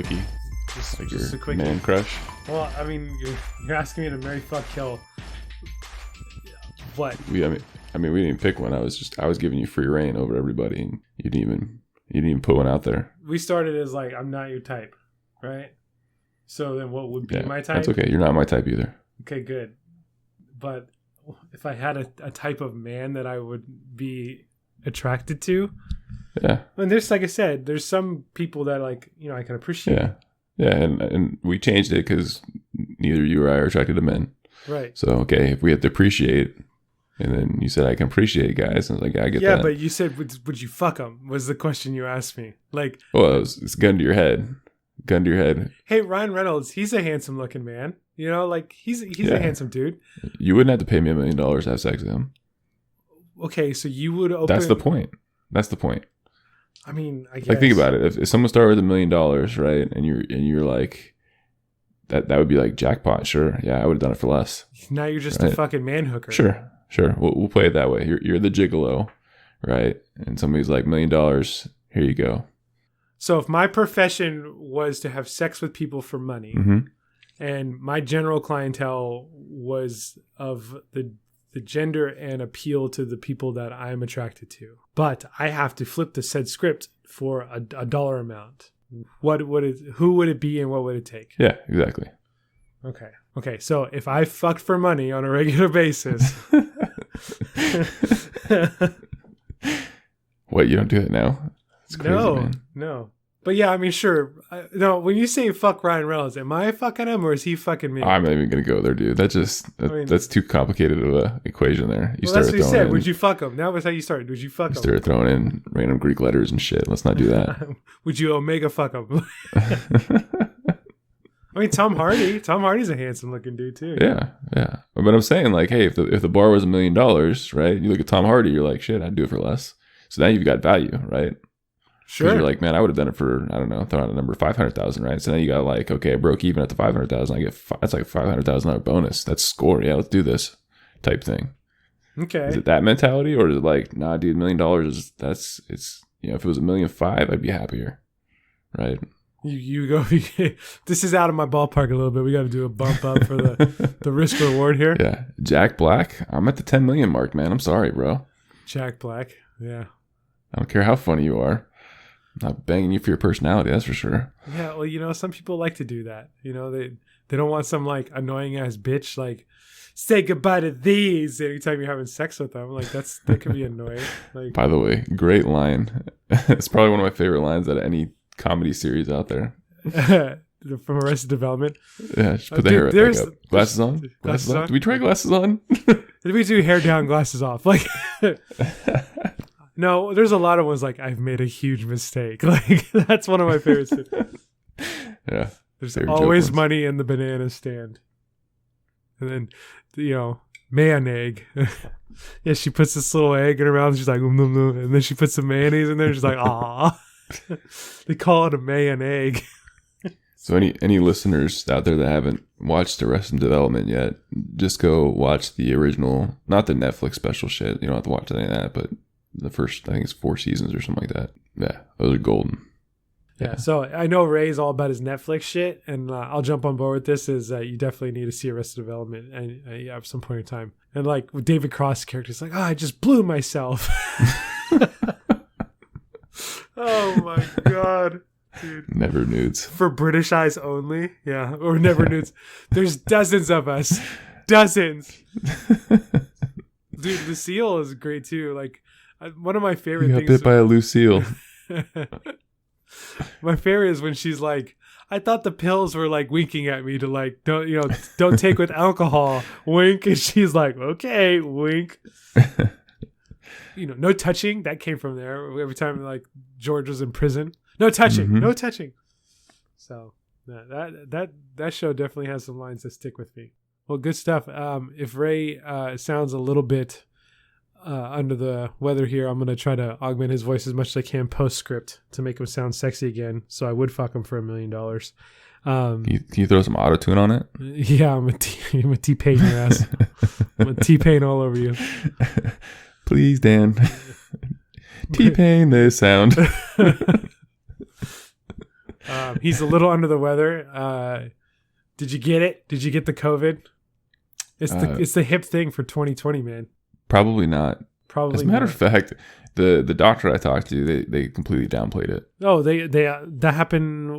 quickie. Just Your a quickie. man crush. Well, I mean, you're asking me to marry, fuck, kill. What? I mean, we didn't pick one. I was giving you free reign over everybody, and you didn't even put one out there. We started as like, I'm not your type, right? So then what would be my type? That's okay. You're not my type either. Okay, good. But if I had a type of man that I would be attracted to, yeah. And there's, like I said, there's some people that like, I can appreciate. Yeah, and we changed it because neither you or I are attracted to men. Right. So okay, if we have to appreciate, and then you said I can appreciate guys, and I was like, yeah, I get that. Yeah, but you said would you fuck them? Was the question you asked me? Like, well, it's gun to your head. Gun to your head. Hey, Ryan Reynolds, he's a handsome looking man. Like he's a handsome dude. You wouldn't have to pay me $1 million to have sex with him. Okay, so you would open. That's the point. I mean, I guess. Like, think about it. If someone started with $1 million, right, and you're like, that would be like jackpot. Sure, yeah, I would have done it for less. Now you're just a fucking man hooker. Sure. We'll play it that way. You're the gigolo, right? And somebody's like $1 million. Here you go. So if my profession was to have sex with people for money, mm-hmm. and my general clientele was of the gender and appeal to the people that I'm attracted to, but I have to flip the said script for a dollar amount, who would it be and what would it take? Yeah, exactly. Okay. So if I fucked for money on a regular basis, what, you don't do it now? It's crazy, man. No. But yeah, I mean, sure. No, when you say fuck Ryan Reynolds, am I fucking him or is he fucking me? I'm not even gonna go there, dude. That's too complicated of a equation there. That's what you said. Would you fuck him? That was how you started. Would you fuck him? You started throwing in random Greek letters and shit. Let's not do that. Would you omega fuck him? I mean, Tom Hardy. Tom Hardy's a handsome looking dude too. Yeah. But I'm saying, like, hey, if the bar was $1 million, right? You look at Tom Hardy, you're like, shit, I'd do it for less. So now you've got value, right? Sure. You're like, man, I would have done it for, I don't know, throw out a number, 500,000, right? So now you got like, okay, I broke even at the 500,000. I get that's like $500,000 bonus. That's score. Yeah, let's do this type thing. Okay. Is it that mentality, or is it like, nah, dude, $1 million is if it was $1.5 million, I'd be happier, right? You go. This is out of my ballpark a little bit. We got to do a bump up for the risk reward here. Yeah, Jack Black. I'm at the 10 million mark, man. I'm sorry, bro. Jack Black. Yeah. I don't care how funny you are. I'm not banging you for your personality, that's for sure. Yeah, well, some people like to do that. They don't want some like annoying ass bitch like say goodbye to these anytime you're having sex with them. Like that could be annoying. Like, by the way, great line. It's probably one of my favorite lines out of any comedy series out there. From Arrested Development. Yeah, just put the hair back up. Glasses on? Glasses on? Did we try glasses on? Did we do hair down, glasses off? Like. No, there's a lot of ones like I've made a huge mistake. Like that's one of my favorites. Yeah. There's always money in the banana stand. And then, man egg. Yeah, she puts this little egg in her mouth and she's like, and then she puts some mayonnaise in there and she's like, ah. They call it a man egg. So any listeners out there that haven't watched Arrested Development yet, just go watch the original, not the Netflix special shit. You don't have to watch any of that, but the first, I think it's 4 seasons or something like that. Yeah, those are golden. Yeah, so I know Ray's all about his Netflix shit, and I'll jump on board with this. Is you definitely need to see Arrested Development and at some point in time. And like with David Cross' character, it's like, I just blew myself. Oh my god, dude! Never nudes for British eyes only. Yeah, or never nudes. There's dozens of us, dozens. Dude, Lucille is great too. Like. One of my favorite things. Bit by a Lucille. My favorite is when she's like, I thought the pills were like winking at me to like, don't take with alcohol. Wink. And she's like, okay, wink. No touching. That came from there. Every time like George was in prison. No touching. Mm-hmm. No touching. So that show definitely has some lines that stick with me. Well, good stuff. If Ray sounds a little bit under the weather here, I'm going to try to augment his voice as much as I can postscript to make him sound sexy again. So I would fuck him for $1 million. Can you throw some auto-tune on it? Yeah, I'm a T-Pain your ass. I'm a T-Pain all over you. Please, Dan. T-Pain this sound. He's a little under the weather. Did you get it? Did you get the COVID? It's the hip thing for 2020, man. Probably not. Probably. As a matter of fact, the doctor I talked to, they completely downplayed it. Oh, that happened.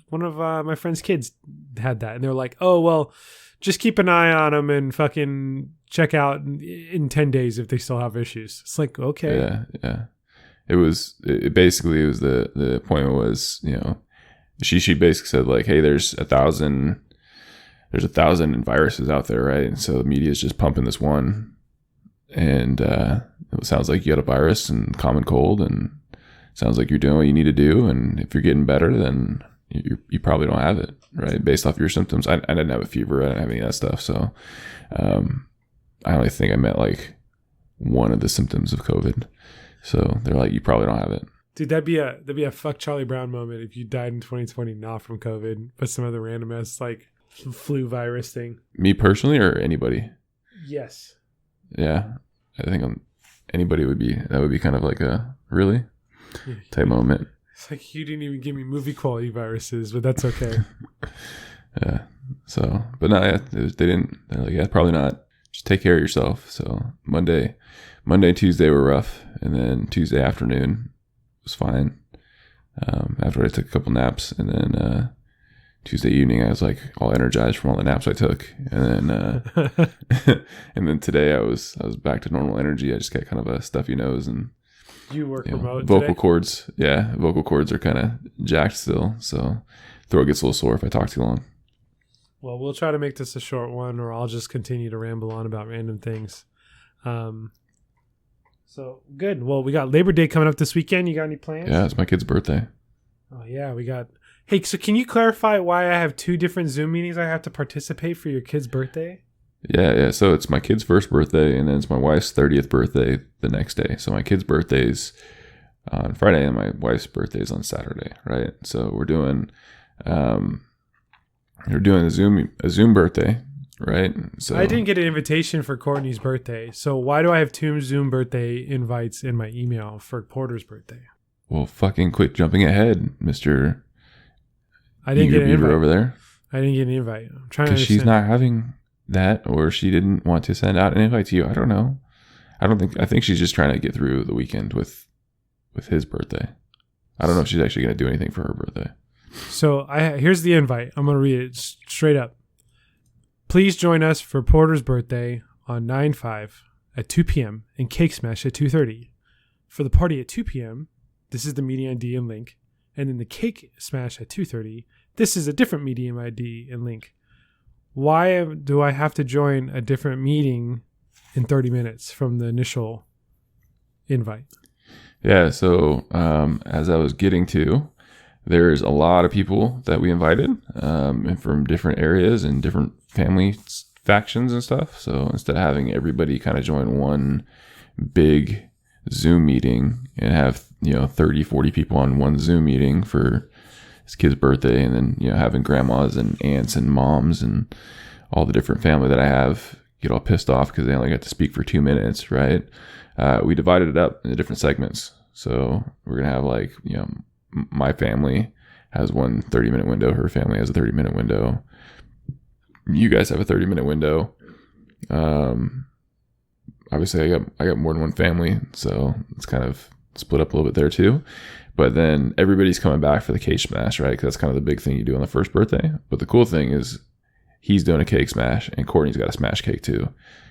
One of my friend's kids had that, and they were like, "Oh, well, just keep an eye on them and fucking check out in 10 days if they still have issues." It's like, okay, yeah. It was the appointment was, you know, she basically said like, hey, there's 1,000 viruses out there, right? And so the media is just pumping this one, and it sounds like you got a virus and common cold, and it sounds like you're doing what you need to do, and if you're getting better, then you probably don't have it, right? Based off your symptoms. I didn't have a fever, I didn't have any of that stuff, so I only think I met like one of the symptoms of COVID. So they're like, you probably don't have it. Dude, that'd be a fuck Charlie Brown moment if you died in 2020 not from COVID, but some other random ass like flu virus thing. Me personally or anybody? Yes. Yeah, I think anybody would be kind of like a really type moment. It's like you didn't even give me movie quality viruses, but that's okay. Yeah. So, but no, yeah, they didn't. They're like, yeah, probably not. Just take care of yourself. So Monday and Tuesday were rough, and then Tuesday afternoon was fine. After I took a couple naps, and then Tuesday evening I was like all energized from all the naps I took, and then and then today I was back to normal energy. I just got kind of a stuffy nose, and you work remote. Vocal today? cords, yeah, vocal cords are kind of jacked still, so throat gets a little sore if I talk too long. Well, we'll try to make this a short one, or I'll just continue to ramble on about random things. So good. Well, we got Labor Day coming up this weekend. You got any plans? Yeah, it's my kid's birthday. Oh yeah, we got. Hey, so can you clarify why I have 2 different Zoom meetings I have to participate for your kid's birthday? Yeah. So it's my kid's first birthday, and then it's my wife's 30th birthday the next day. So my kid's birthday's on Friday, and my wife's birthday is on Saturday, right? So we're doing a Zoom birthday, right? So I didn't get an invitation for Courtney's birthday. So why do I have 2 Zoom birthday invites in my email for Porter's birthday? Well, fucking quit jumping ahead, Mr. I didn't get an invite over there. I didn't get an invite. I'm trying to understand. Because she's not having that, or she didn't want to send out an invite to you. I don't know. I think she's just trying to get through the weekend with his birthday. I don't know if she's actually going to do anything for her birthday. So here's the invite. I'm going to read it straight up. Please join us for Porter's birthday on 9/5 at 2 p.m. and Cake Smash at 2:30. For the party at 2 p.m., this is the meeting ID and link. And then the Cake Smash at 2:30, this is a different meeting ID and link. Why do I have to join a different meeting in 30 minutes from the initial invite? Yeah, so as I was getting to, there's a lot of people that we invited and from different areas and different family factions and stuff. So instead of having everybody kind of join one big Zoom meeting and have 30, 40 people on one Zoom meeting for his kid's birthday, and then having grandmas and aunts and moms and all the different family that I have get all pissed off because they only got to speak for 2 minutes, right? We divided it up into different segments. So we're gonna have my family has one 30-minute window, her family has a 30-minute window, you guys have a 30-minute window. Obviously I got more than one family, so it's kind of split up a little bit there too. But then everybody's coming back for the cake smash, right? Because that's kind of the big thing you do on the first birthday. But the cool thing is he's doing a cake smash, and Courtney's got a smash cake too,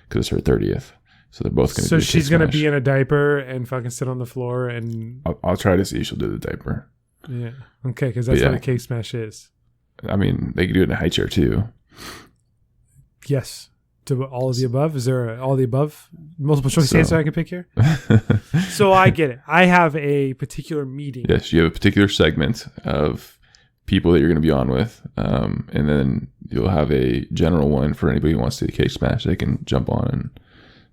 because it's her 30th. So they're both going to do a cake smash. So she's going to be in a diaper and fucking sit on the floor, and I'll try to see if she'll do the diaper. Yeah. Okay, because that's what a cake smash is. I mean, they could do it in a high chair too. Yes. To all of the above? Is there all the above multiple choice answer I can pick here? So I get it. I have a particular meeting. Yes, you have a particular segment of people that you're going to be on with, and then you'll have a general one for anybody who wants to do the cake smash. They can jump on and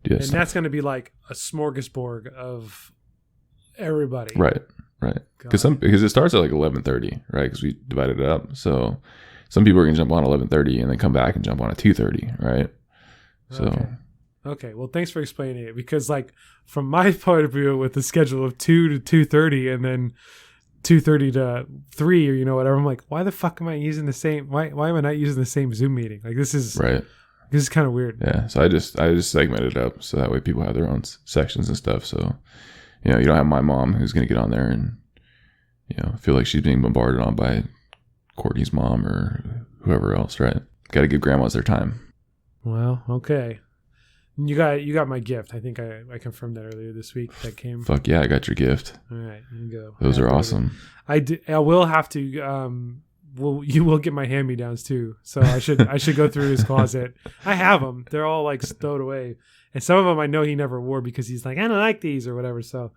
do that. And that's going to be like a smorgasbord of everybody. Right. Because it starts at like 11:30, right? Because we divided it up. So some people are going to jump on 11:30 and then come back and jump on at 2:30, right? So okay. Well, thanks for explaining it, because like from my point of view with the schedule of 2 to 2:30 and then 2:30 to 3 or, you know, whatever. I'm like, why the fuck am I using the same, why am I not using the same Zoom meeting? Like, this is kind of weird. Yeah. So I just segmented it up so that way people have their own sections and stuff. So, you know, you don't have my mom who's going to get on there and, you know, feel like she's being bombarded on by Courtney's mom or whoever else, right? Got to give grandmas their time. Well, okay. You got my gift. I think I confirmed that earlier this week. That came. Fuck yeah, I got your gift. All right, here you go. Those are awesome. I will have to. You will get my hand-me-downs too. So I should go through his closet. I have them. They're all like stowed away, and some of them I know he never wore because he's like, I don't like these or whatever. So,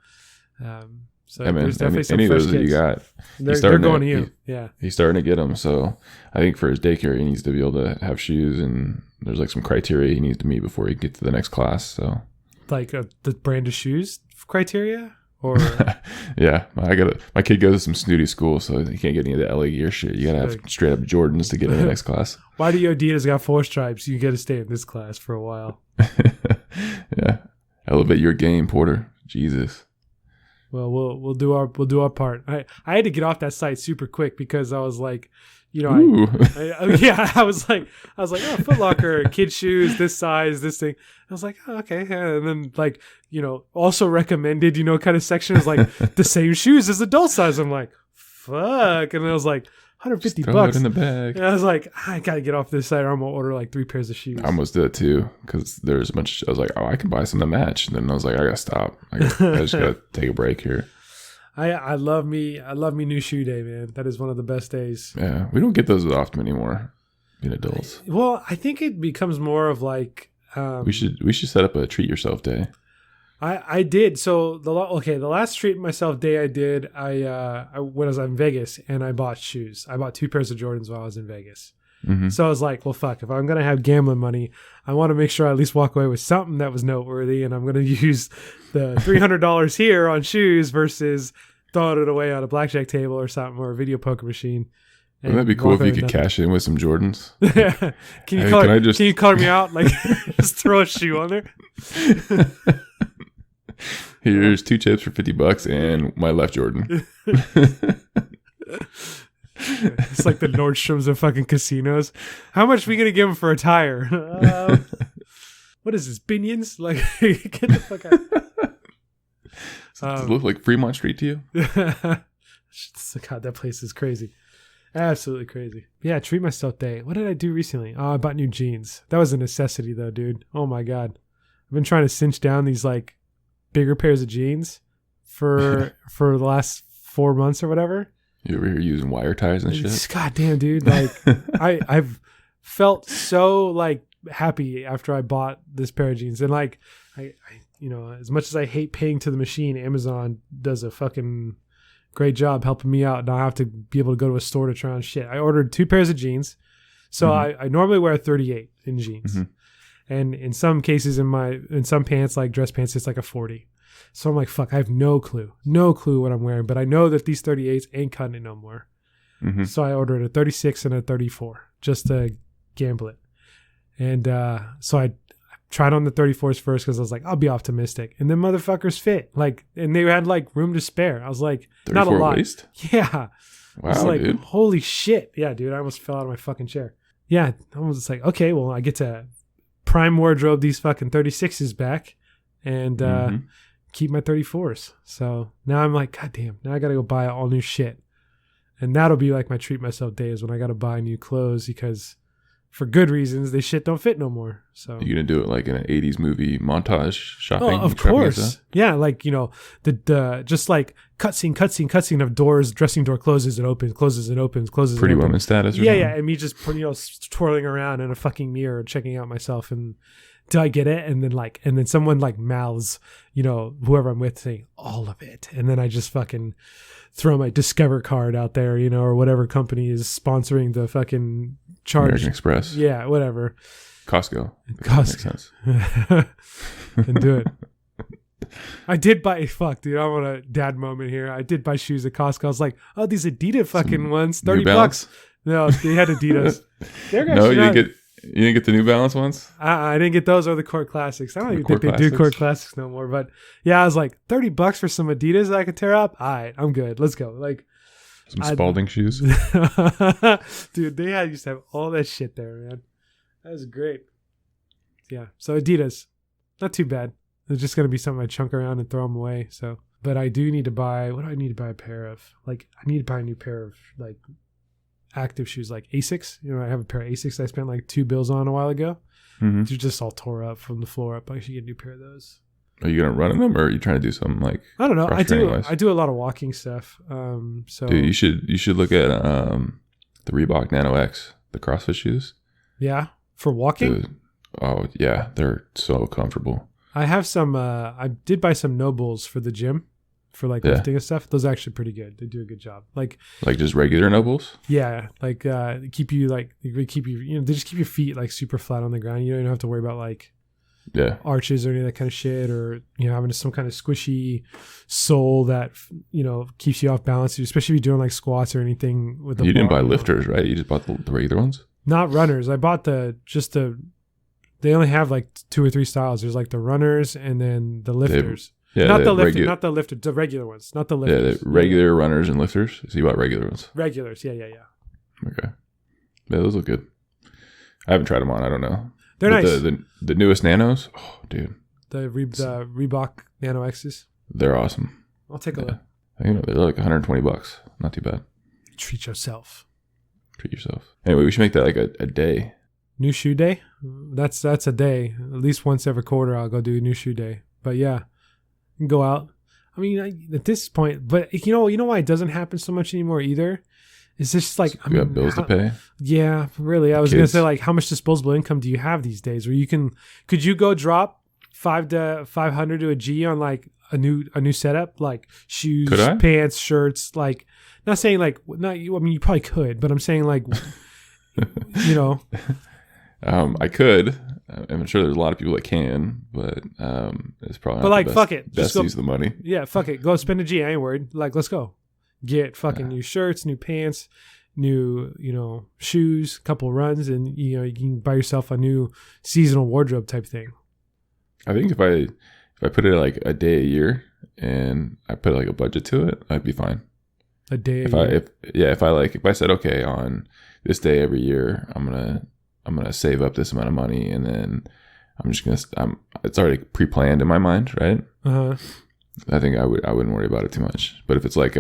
there's definitely some any of fresh those that you got. They're going to you. Yeah, he's starting to get them. So I think for his daycare, he needs to be able to have shoes, and there's like some criteria he needs to meet before he gets to the next class. So, like the brand of shoes criteria, or yeah, my kid goes to some snooty school, so he can't get any of the LA Gear shit. You gotta have straight up Jordans to get in the next class. Why do your Adidas got 4 stripes? You got to stay in this class for a while. Yeah, elevate your game, Porter. Jesus. Well, we'll do our part. I had to get off that site super quick because I was like, you know, I was like, oh, Foot Locker, kid shoes, this size, this thing. I was like, oh, okay, and then like, you know, also recommended, you know, kind of section is like the same shoes as adult size. I'm like, fuck, and I was like, $150 throw it in the bag. And I was like, I gotta get off this site, or I'm gonna order like 3 pairs of shoes. I almost did it too because there's a bunch. I was like, oh, I can buy some to match. And then I was like, I gotta stop. I just gotta take a break here. I love me new shoe day, man. That is one of the best days. Yeah, we don't get those often anymore, being adults. Well, I think it becomes more of like we should set up a treat yourself day. I did. So the last treat myself day I did, I when I was in Vegas and I bought shoes. I bought 2 pairs of Jordans while I was in Vegas. Mm-hmm. So I was like, well, fuck, if I'm going to have gambling money, I want to make sure I at least walk away with something that was noteworthy. And I'm going to use the $300 here on shoes versus throwing it away on a blackjack table or something, or a video poker machine. Wouldn't that be cool if you could cash in with some Jordans? Can you color me out? Like, just throw a shoe on there. Here's 2 chips for $50 and my left Jordan. It's like the Nordstroms of fucking casinos. How much are we gonna give them for a tire? What is this, Binions? Like, get the fuck out. Does it look like Fremont Street to you? God, that place is crazy. Absolutely crazy. Yeah, treat myself day. What did I do recently? Oh, I bought new jeans. That was a necessity though, dude. Oh my God. I've been trying to cinch down these like bigger pairs of jeans for the last 4 months or whatever. You were using wire ties and shit? God damn, dude. Like, I've felt so like happy after I bought this pair of jeans. And like, I you know, as much as I hate paying to the machine, Amazon does a fucking great job helping me out. And I have to be able to go to a store to try on shit. I ordered 2 pairs of jeans. So I normally wear 38 in jeans. Mm-hmm. And in some cases in some pants, like dress pants, it's like a 40. So I'm like, fuck, I have no clue what I'm wearing, but I know that these 38s ain't cutting it no more. Mm-hmm. So I ordered a 36 and a 34 just to gamble it. And so I tried on the 34s first because I was like, I'll be optimistic. And then motherfuckers fit. Like, and they had like room to spare. I was like, not a lot. Waist? Yeah. Wow, I was like, dude. Holy shit. Yeah, dude, I almost fell out of my fucking chair. Yeah, I was just like, okay, well, I get to prime wardrobe these fucking 36s back and keep my 34s. So now I'm like, God damn, now I gotta go buy all new shit. And that'll be like my treat myself day is when I gotta buy new clothes because for good reasons, they shit don't fit no more. So you're gonna do it like in an 80s movie montage shopping? Oh, of course. Yeah, like, you know, the just like cutscene of doors, dressing door closes and opens, closes and opens, closes. Pretty and opens. Woman status. Or yeah, something? yeah, and me just twirling around in a fucking mirror, checking out myself, and do I get it? And then someone like mouths, you know, whoever I'm with saying all of it, and then I just fucking throw my Discover card out there, you know, or whatever company is sponsoring the fucking charge. American Express. Yeah, whatever. Costco. Makes sense. And do it. I did buy, fuck, dude, I want a dad moment here. I did buy shoes at Costco. I was like, oh, these Adidas fucking ones, $30. No, they had Adidas. No, you didn't get the New Balance ones? I didn't get those or the Court Classics. I don't even think they do Court Classics no more. But yeah, I was like, $30 for some Adidas that I could tear up? All right, I'm good. Let's go. Like, Some Spalding shoes. Dude, used to have all that shit there, man. That was great. Yeah. So Adidas, not too bad. It's just gonna be something I chunk around and throw them away. So, but I do need to buy. What do I need to buy a pair of? Like, I need to buy a new pair of like active shoes, like Asics. You know, I have a pair of Asics I spent like $2 on a while ago. Mm-hmm. They're just all tore up from the floor up. I should get a new pair of those. Are you gonna run in them, or are you trying to do something like? I don't know. I do a lot of walking stuff. So dude, you should look at the Reebok Nano X, the CrossFit shoes. Yeah, for walking. Dude, oh yeah, they're so comfortable. I have some. I did buy some Nobles for the gym, for like lifting and stuff. Those are actually pretty good. They do a good job. Like just regular Nobles. Yeah, like they keep you like they keep you. You know, they just keep your feet like super flat on the ground. You don't have to worry about like arches or any of that kind of shit, or having some kind of squishy sole that keeps you off balance, especially if you're doing like squats or anything with the You didn't buy lifters, right? You just bought the regular ones. Not runners. I bought they only have like 2 or 3 styles. There's like the runners and then the lifters. Not the lifters, the regular ones, not the lifters. Yeah, the regular runners and lifters. So you bought regular ones. Regulars, yeah. Okay. Yeah, those look good. I haven't tried them on. I don't know. They're nice. The newest Nanos, oh, dude. The Reebok Nano X's. They're awesome. I'll take a look. I think they're like $120. Not too bad. Treat yourself. Anyway, we should make that like a day. New shoe day? That's a day. At least once every quarter I'll go do a new shoe day. But yeah, go out. I mean, at this point, but you know why it doesn't happen so much anymore either? It's just like you have bills to pay. Yeah, really. I was gonna say, like, how much disposable income do you have these days? Where could you go drop $500 to a G on like a new setup, like shoes, pants, shirts? Like, not saying like not you. I mean, you probably could, but I'm saying like, I could. I'm sure there's a lot of people that can, but it's probably. But not like, the fuck it, best use of the money. Yeah, fuck it. Go spend a G. I ain't worried. Like, let's go. Get fucking new shirts, new pants, new shoes, couple runs, and you can buy yourself a new seasonal wardrobe type thing. I think if I put it like a day a year and I put like a budget to it, I'd be fine. A day a year. If I said, okay, on this day every year I'm gonna save up this amount of money, and then it's already pre-planned in my mind, right? I think I wouldn't worry about it too much. But if it's like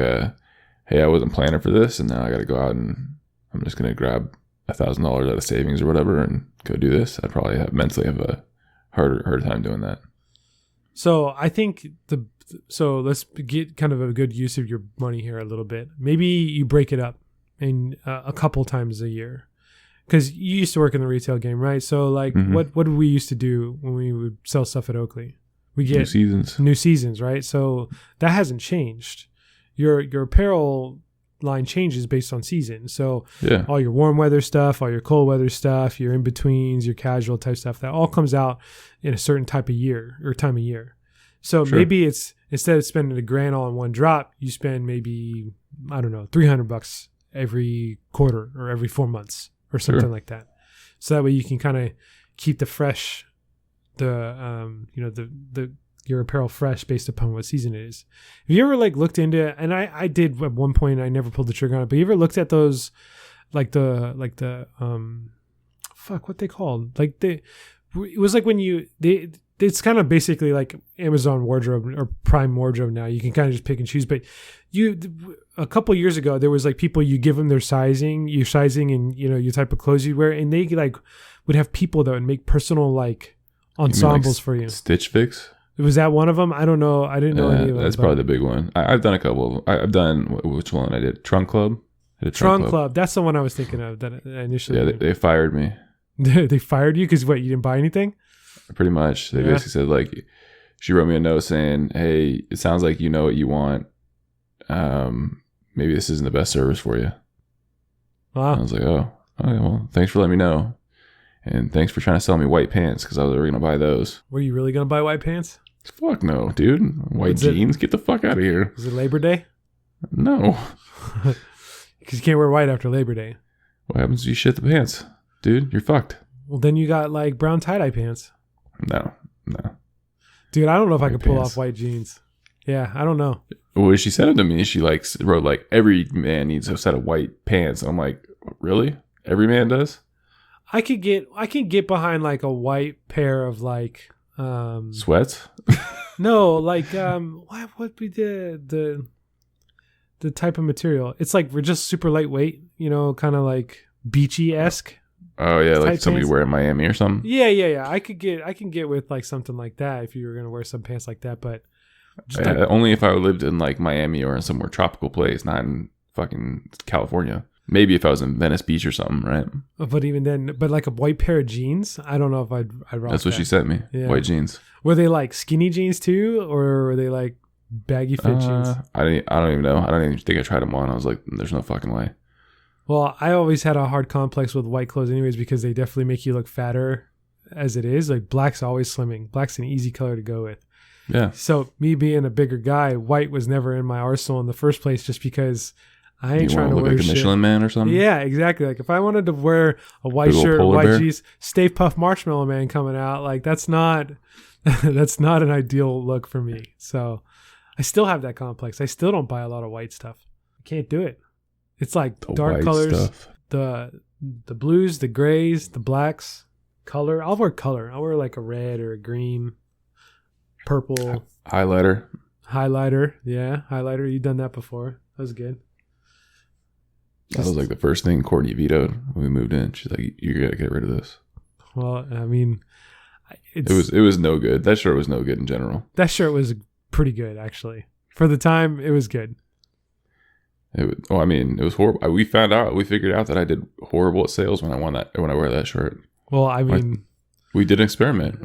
hey, I wasn't planning for this, and now I got to go out and I'm just gonna grab $1,000 out of savings or whatever and go do this, I'd probably mentally have a harder time doing that. So I think let's get kind of a good use of your money here a little bit. Maybe you break it up in a couple times a year, because you used to work in the retail game, right? So like, what did we used to do when we would sell stuff at Oakley? We get new seasons, right? So that hasn't changed. Your apparel line changes based on season. So all your warm weather stuff, all your cold weather stuff, your in-betweens, your casual type stuff, that all comes out in a certain type of year or time of year. So maybe it's, instead of spending $1,000 all in one drop, you spend maybe, I don't know, $300 every quarter or every 4 months or something like that. So that way you can kind of keep your apparel fresh based upon what season it is. Have you ever like looked into it? And I did at one point, I never pulled the trigger on it, but you ever looked at those, what they called? It was like when it's kind of basically like Amazon wardrobe or Prime wardrobe now. You can kind of just pick and choose, but a couple years ago, there was like people, you give them your sizing and your type of clothes you wear, and they like would have people that would make personal like ensembles for you. Stitch Fix? Was that one of them? I don't know. I didn't know any of them. That's probably the big one. I've done a couple. I've done, which one I did? Trunk Club? Trunk Club. That's the one I was thinking of that initially. Yeah, they fired me. They fired you because what? You didn't buy anything? Pretty much. They basically said like, she wrote me a note saying, hey, it sounds like you know what you want. Maybe this isn't the best service for you. Wow. I was like, oh, okay, well, thanks for letting me know. And thanks for trying to sell me white pants, because I was going to buy those. Were you really going to buy white pants? Fuck no, dude. White jeans? Get the fuck out of here. Is it Labor Day? No. Because you can't wear white after Labor Day. What happens if you shit the pants? Dude, you're fucked. Well, then you got like brown tie-dye pants. No. Dude, I don't know if I could pull pants. off white jeans. Yeah, I don't know. Well, she said it to me. She like wrote like every man needs a set of white pants. I'm like, really? Every man does? I can get behind like a white pair of like sweats. No, like what would be the type of material? It's like we're just super lightweight, kind of like beachy-esque. Oh yeah, like somebody wear in Miami or something. Yeah. I can get with like something like that if you were gonna wear some pants like that, but only if I lived in like Miami or in somewhere tropical place, not in fucking California. Maybe if I was in Venice Beach or something, right? But even then, like a white pair of jeans, I don't know if I'd rock. That's what she sent me. Yeah. White jeans. Were they like skinny jeans too, or were they like baggy fit jeans? I don't even know. I don't even think I tried them on. I was like, there's no fucking way. Well, I always had a hard complex with white clothes anyways because they definitely make you look fatter as it is. Like black's always slimming. Black's an easy color to go with. Yeah. So me being a bigger guy, white was never in my arsenal in the first place just because I ain't trying to look wear like a Michelin Man or something? Yeah, exactly. Like if I wanted to wear a white shirt, white jeans, Stay Puft Marshmallow Man coming out, like that's not an ideal look for me. So I still have that complex. I still don't buy a lot of white stuff. I can't do it. It's like the dark colors, stuff. the blues, the grays, the blacks, color. I'll wear color. I'll wear like a red or a green, purple. Highlighter. Yeah. Highlighter. You've done that before. That was good. That was like the first thing Courtney vetoed when we moved in. She's like, "You gotta get rid of this." Well, I mean, it was no good. That shirt was no good in general. That shirt was pretty good actually. For the time, it was good. It was horrible. We figured out that I did horrible at sales when I wear that shirt. Well, I mean, we did an experiment.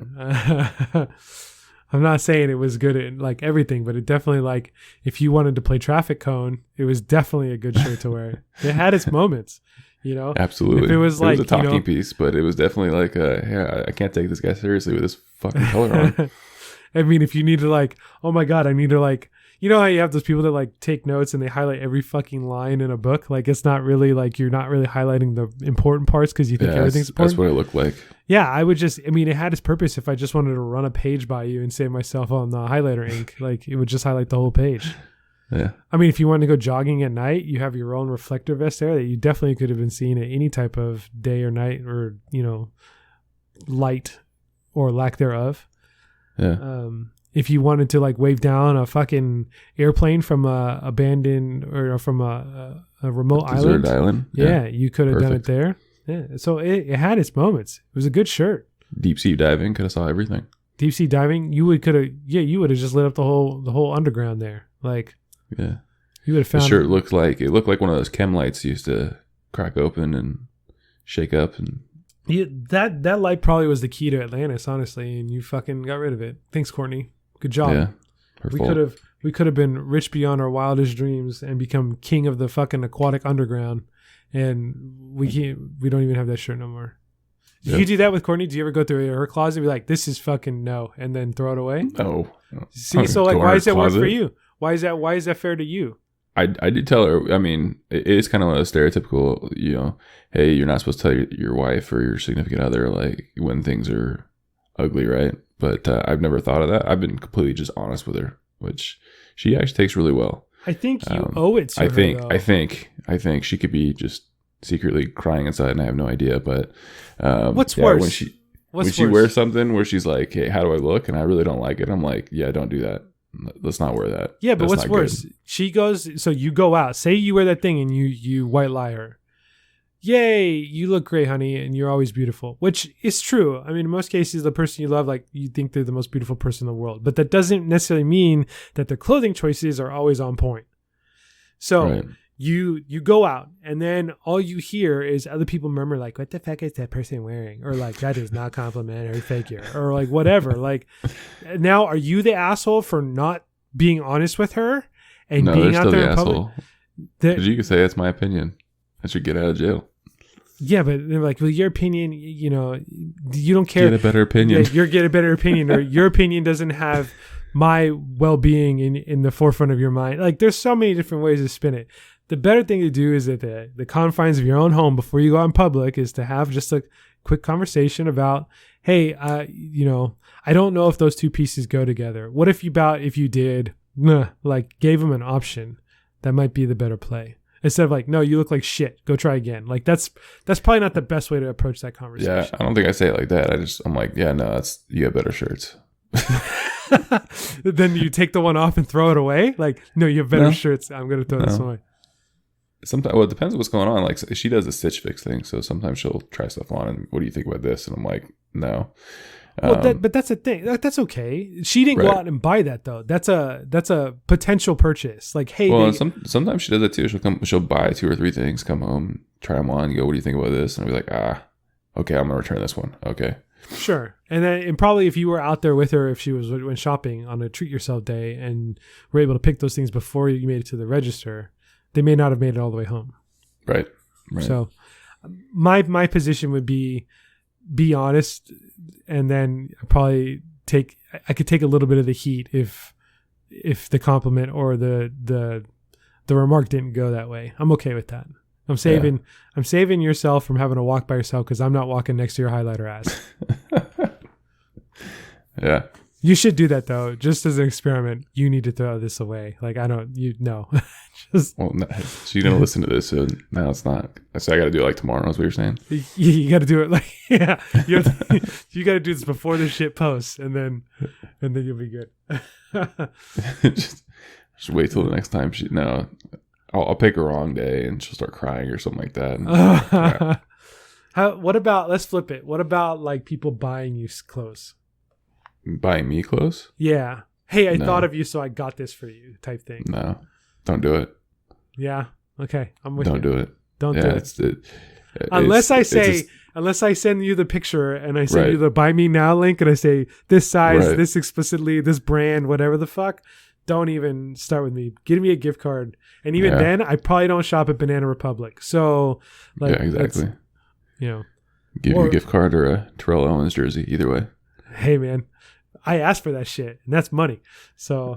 I'm not saying it was good at like everything, but it definitely like if you wanted to play traffic cone, it was definitely a good shirt to wear. It had its moments, Absolutely. If it was like a talking piece, but it was definitely like, I can't take this guy seriously with this fucking color on. I mean, if you need to like, oh my god, I need to like, how you have those people that like take notes and they highlight every fucking line in a book. Like it's not really like you're not really highlighting the important parts because you think everything's important. That's what it looked like. Yeah, I would it had its purpose if I just wanted to run a page by you and save myself on the highlighter ink. Like it would just highlight the whole page. Yeah. I mean, if you wanted to go jogging at night, you have your own reflector vest there that you definitely could have been seen at any type of day or night or, light or lack thereof. Yeah. If you wanted to like wave down a fucking airplane from a abandoned or from a remote island. Yeah, you could have done it there. Yeah, so it had its moments. It was a good shirt. Deep sea diving, could have saw everything. Deep sea diving, you would have just lit up the whole underground there. Like, yeah, you would have found. The shirt looked like one of those chem lights you used to crack open and shake up and. Yeah, that light probably was the key to Atlantis, honestly, and you fucking got rid of it. Thanks, Courtney. Good job. Yeah, we could have been rich beyond our wildest dreams and become king of the fucking aquatic underground, and we don't even have that shirt no more. Did you do that with Courtney? Do you ever go through her closet and be like, "This is fucking no," and then throw it away? No. See, so like, why does that work for you? Why is that fair to you? I did tell her. I mean, it is kind of one of those stereotypical, hey, you're not supposed to tell your wife or your significant other like when things are ugly, right? But I've never thought of that. I've been completely just honest with her, which she actually takes really well. I think you owe it to her, though. I think she could be just secretly crying inside, and I have no idea. But what's worse? When she wears something where she's like, "Hey, how do I look?" and I really don't like it, I'm like, "Yeah, don't do that. Let's not wear that." Yeah, but what's worse? Good. She goes. So you go out. Say you wear that thing, and you white lie her. Yay, you look great, honey, and you're always beautiful, which is true. I mean, in most cases, the person you love, like you think they're the most beautiful person in the world, but that doesn't necessarily mean that their clothing choices are always on point. So right. you go out, and then all you hear is other people murmur like, "What the fuck is that person wearing?" Or like, "That is not complimentary figure," or like whatever. Like, now are you the asshole for not being honest with her and being out there in public? Because you can say that's my opinion. I should get out of jail. Yeah, but they're like, well, your opinion, you don't care. Get a better opinion. Yeah, get a better opinion, or your opinion doesn't have my well-being in the forefront of your mind. Like, there's so many different ways to spin it. The better thing to do is at the confines of your own home before you go out in public is to have just a quick conversation about, hey, I don't know if those two pieces go together. What if you did like gave him an option, that might be the better play. Instead of like, no, you look like shit, go try again. Like that's probably not the best way to approach that conversation. Yeah, I don't think I say it like that. I'm like, yeah, no, you have better shirts. Then you take the one off and throw it away? Like, no, you have better shirts. I'm going to throw this away. Sometimes, well, it depends on what's going on. Like, she does the Stitch Fix thing, so sometimes she'll try stuff on and what do you think about this? And I'm like, no. Well, but that's the thing. That's okay. She didn't go out and buy that though. That's a potential purchase. Like, hey, well, sometimes she does that too. She'll buy 2 or 3 things, come home, try them on, go, what do you think about this? And I'll be like, okay, I'm gonna return this one. Okay, sure. And probably if you were out there with her, if she went shopping on a treat yourself day and were able to pick those things before you made it to the register, they may not have made it all the way home. Right. So, my position would be honest. And then probably I could take a little bit of the heat if the compliment or the remark didn't go that way. I'm okay with that. I'm saving yourself from having to walk by yourself because I'm not walking next to your highlighter ass. Yeah. You should do that though, just as an experiment. You need to throw this away. Like no. Well, no, she's gonna listen to this, so now it's not. So I got to do it like tomorrow. Is what you're saying? You got to do it like You got to do this before the shit posts, and then you'll be good. just wait till the next time. I'll pick a wrong day and she'll start crying or something like that. What about? Let's flip it. What about like people buying you clothes? Buying me clothes? Yeah. Hey, I thought of you, so I got this for you, type thing. No, don't do it. Yeah. Okay, I'm with you. Don't do it. Don't do it. Unless I send you the picture and I send you the buy me now link and I say this size, this explicitly, this brand, whatever the fuck, don't even start with me. Give me a gift card. And even then, I probably don't shop at Banana Republic. So, like, yeah, exactly. Give me a gift card or a Terrell Owens jersey, either way. Hey, man, I asked for that shit, and that's money. So,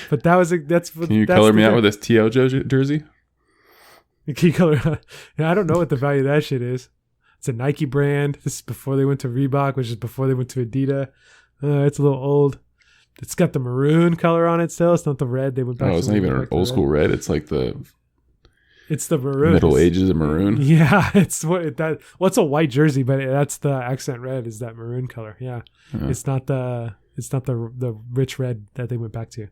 but that's. Can you color me out with this TL jersey? Can you color? I don't know what the value of that shit is. It's a Nike brand. This is before they went to Reebok, which is before they went to Adidas. It's a little old. It's got the maroon color on it still. It's not the red. They went back. Oh, it's not even an old school red. It's like it's the maroon. Middle Ages of maroon. Yeah, it's it's a white jersey, but that's the accent red is that maroon color. Yeah. It's not the rich red that they went back to.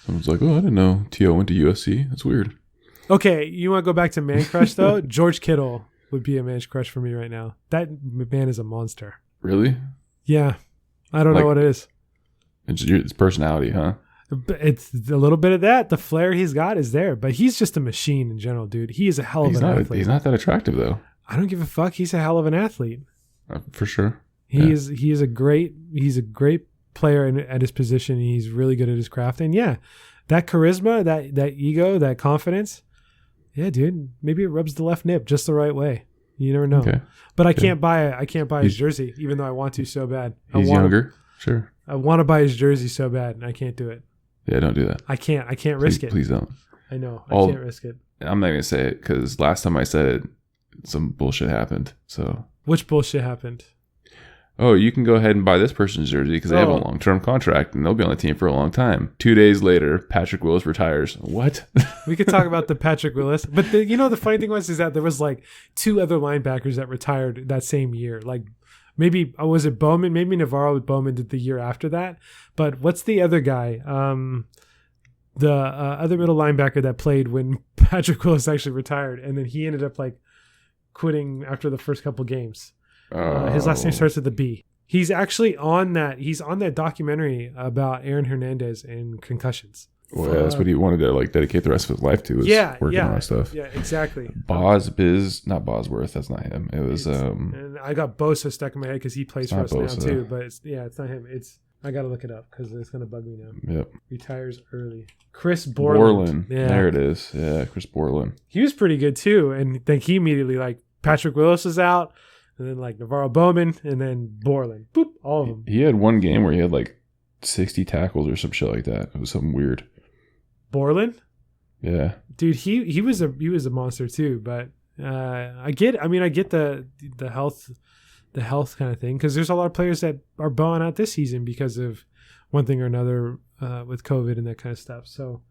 Someone's like, oh, I didn't know T.O. went to USC. That's weird. Okay, you want to go back to man crush though? George Kittle would be a man crush for me right now. That man is a monster. Really? Yeah, I don't know what it is. It's personality, huh? It's a little bit of that. The flair he's got is there, but he's just a machine in general, dude. He is a hell of an athlete. He's not that attractive, though. I don't give a fuck. He's a hell of an athlete. For sure. He is a great player at his position. He's really good at his craft, and that charisma, that ego, that confidence. Yeah, dude. Maybe it rubs the left nip just the right way. You never know. Okay. But I can't buy his jersey, even though I want to so bad. He's younger. Sure. I want to buy his jersey so bad, and I can't do it. Yeah, don't do that. I can't risk it. Please don't. I know. I can't risk it. I'm not going to say it because last time I said it, some bullshit happened. So. Which bullshit happened? Oh, you can go ahead and buy this person's jersey because they have a long-term contract and they'll be on the team for a long time. 2 days later, Patrick Willis retires. What? We could talk about the Patrick Willis. But the funny thing is that there was like 2 other linebackers that retired that same year. Like maybe, was it Bowman? Maybe Navarro with Bowman did the year after that. But what's the other guy? The other middle linebacker that played when Patrick Willis actually retired. And then he ended up like quitting after the first couple games. His last name starts with a B. He's actually on that. He's on that documentary about Aaron Hernandez and concussions. Well, that's what he wanted to like dedicate the rest of his life to. Working on that stuff. Yeah, exactly. Not Bosworth. That's not him. It was. And I got Bosa stuck in my head because he plays for us now too. But it's not him. I got to look it up because it's gonna bug me now. Yep. Retires early. Chris Borland. Yeah. There it is. Yeah, Chris Borland. He was pretty good too, and then he immediately like Patrick Willis is out. And then like Navarro Bowman and then Borland. Boop, all of them. He had one game where he had like 60 tackles or some shit like that. It was something weird. Borland? Yeah. Dude, he was a monster too, but I get the health kind of thing because there's a lot of players that are bowing out this season because of one thing or another with COVID and that kind of stuff. So,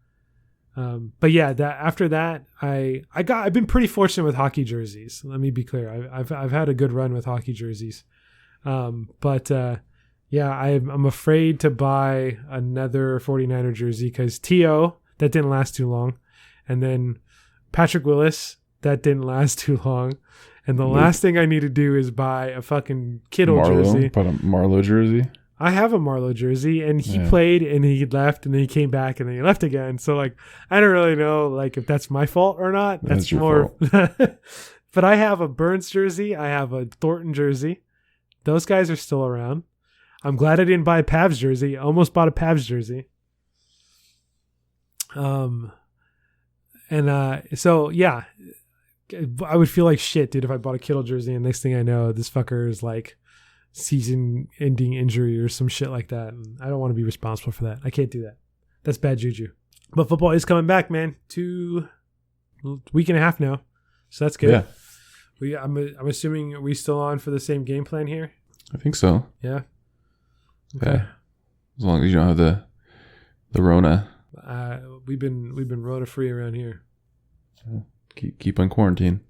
but yeah, after that, I've been pretty fortunate with hockey jerseys. Let me be clear. I've had a good run with hockey jerseys. But yeah, I'm afraid to buy another 49er jersey because T.O., that didn't last too long. And then Patrick Willis, that didn't last too long. And the last thing I need to do is buy a fucking Kittle jersey. Bought a Marlowe jersey? I have a Marlowe jersy, and he played, and he left, and then he came back, and then he left again. So, like, I don't really know, like, if that's my fault or not. That's more. But I have a Burns jersey. I have a Thornton jersey. Those guys are still around. I'm glad I didn't buy a Pavs jersey. I almost bought a Pavs jersey. So yeah, I would feel like shit, dude, if I bought a Kittle jersey and next thing I know, this fucker is like season-ending injury or some shit like that. And I don't want to be responsible for that. I can't do that. That's bad juju. But football is coming back, man. Week and a half now, so that's good. Yeah. I'm assuming, are we still on for the same game plan here? I think so. Yeah. Okay. Yeah. As long as you don't have the Rona. We've been Rona free around here. Keep on quarantine.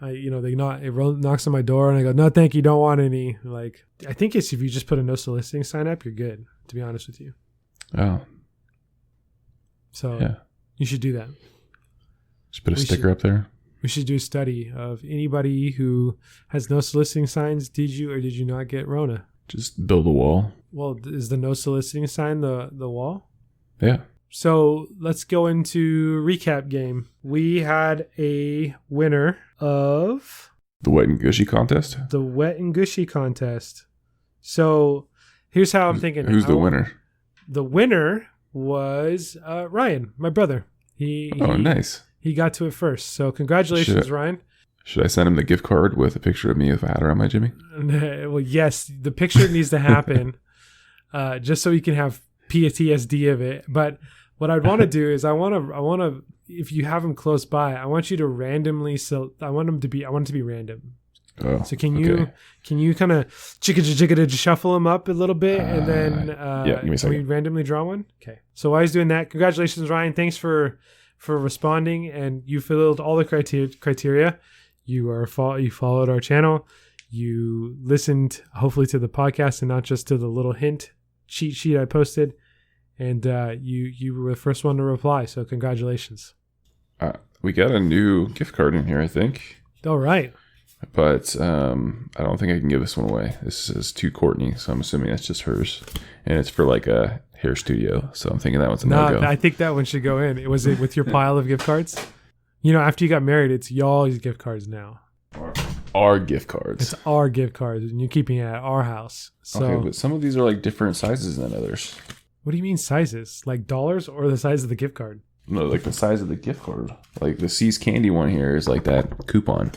It knocks on my door and I go, no, thank you, don't want any. Like, I think it's if you just put a no soliciting sign up, you're good. To be honest with you. Oh. So yeah, you should do that. Just put a sticker up there. We should do a study of anybody who has no soliciting signs. Did you or did you not get Rona? Just build a wall. Well, is the no soliciting sign the wall? Yeah. So let's go into recap game. We had a winner of the Wet and Gushy contest. The Wet and Gushy contest. So here's how I'm thinking. Who's the winner? The winner was Ryan, my brother. Nice. He got to it first. So congratulations, Ryan. Should I send him the gift card with a picture of me with a hat around my Jimmy? Well, yes. The picture needs to happen just so we can have PTSD of it. But what I'd want to do is I want to, if you have them close by, I want you to randomly, I want it to be random. Oh, so can you kind of chicka shuffle them up a little bit and then give me a second. Can we randomly draw one? Okay. So while he's doing that, congratulations, Ryan. Thanks for responding, and you filled all the criteria. You followed our channel. You listened hopefully to the podcast and not just to the little hint cheat sheet I posted. And you were the first one to reply, so congratulations. We got a new gift card in here, I think. All right. But I don't think I can give this one away. This is to Courtney, so I'm assuming that's just hers. And it's for like a hair studio, so I'm thinking that one's a no-go. I think that one should go in. Was it with your pile of gift cards? After you got married, it's y'all's gift cards now. Our gift cards. It's our gift cards, and you're keeping it at our house. So, okay, but some of these are like different sizes than others. What do you mean sizes? Like dollars or the size of the gift card? No, like the size of the gift card. Like the C's Candy one here is like that coupon.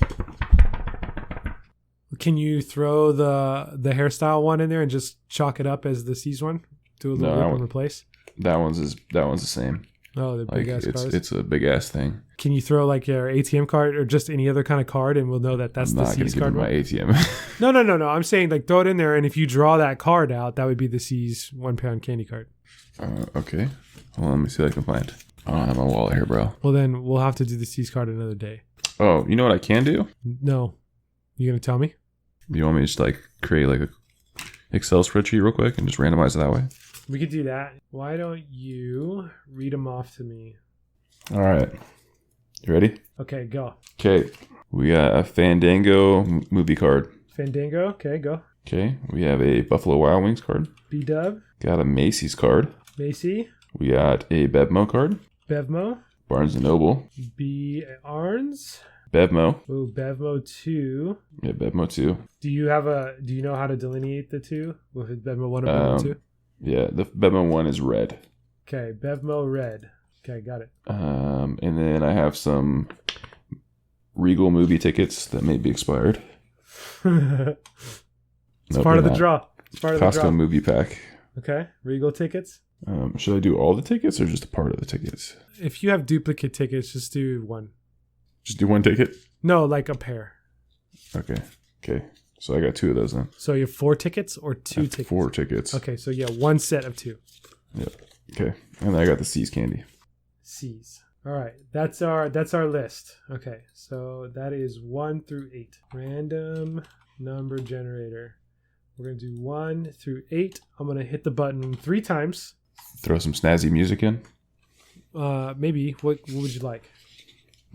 Can you throw the hairstyle one in there and just chalk it up as the C's one? Do a little rip and replace? That one's the same. Oh, they're big ass cards. It's a big ass thing. Can you throw like your ATM card or just any other kind of card, and we'll know that that's the C's card? I'm not going to give you my ATM. No. I'm saying like throw it in there, and if you draw that card out, that would be the C's £1 candy card. Okay. Hold on, let me see if I can find it. I don't have my wallet here, bro. Well, then we'll have to do the C's card another day. Oh, you know what I can do? No. You gonna tell me? You want me to just like create like a Excel spreadsheet real quick and just randomize it that way? We could do that. Why don't you read them off to me? All right. You ready? Okay, go. Okay. We got a Fandango movie card. Fandango. Okay, go. Okay. We have a Buffalo Wild Wings card. B-Dub. Got a Macy's card. Macy. We got a Bevmo card. Bevmo. Barnes & Noble. B-Arns. Bevmo. Oh, Bevmo 2. Yeah, Bevmo 2. Do you know how to delineate the two? With Bevmo 1 or Bevmo 2? Yeah, the Bevmo 1 is red. Okay, Bevmo red. Okay, got it. And then I have some Regal movie tickets that may be expired. It's part of the draw. It's part of the draw. Costco movie pack. Okay, Regal tickets. Should I do all the tickets or just a part of the tickets? If you have duplicate tickets, just do one. Just do one ticket? No, like a pair. Okay. So I got 2 of those then. So you have 4 tickets or 2 tickets? 4 tickets. Okay, so yeah, 1 set of 2. Yep. Okay. And then I got the C's candy. C's. All right, that's our list. Okay, so that is 1 through 8. Random number generator. We're gonna do 1 through 8. I'm gonna hit the button 3 times. Throw some snazzy music in. Maybe. What would you like?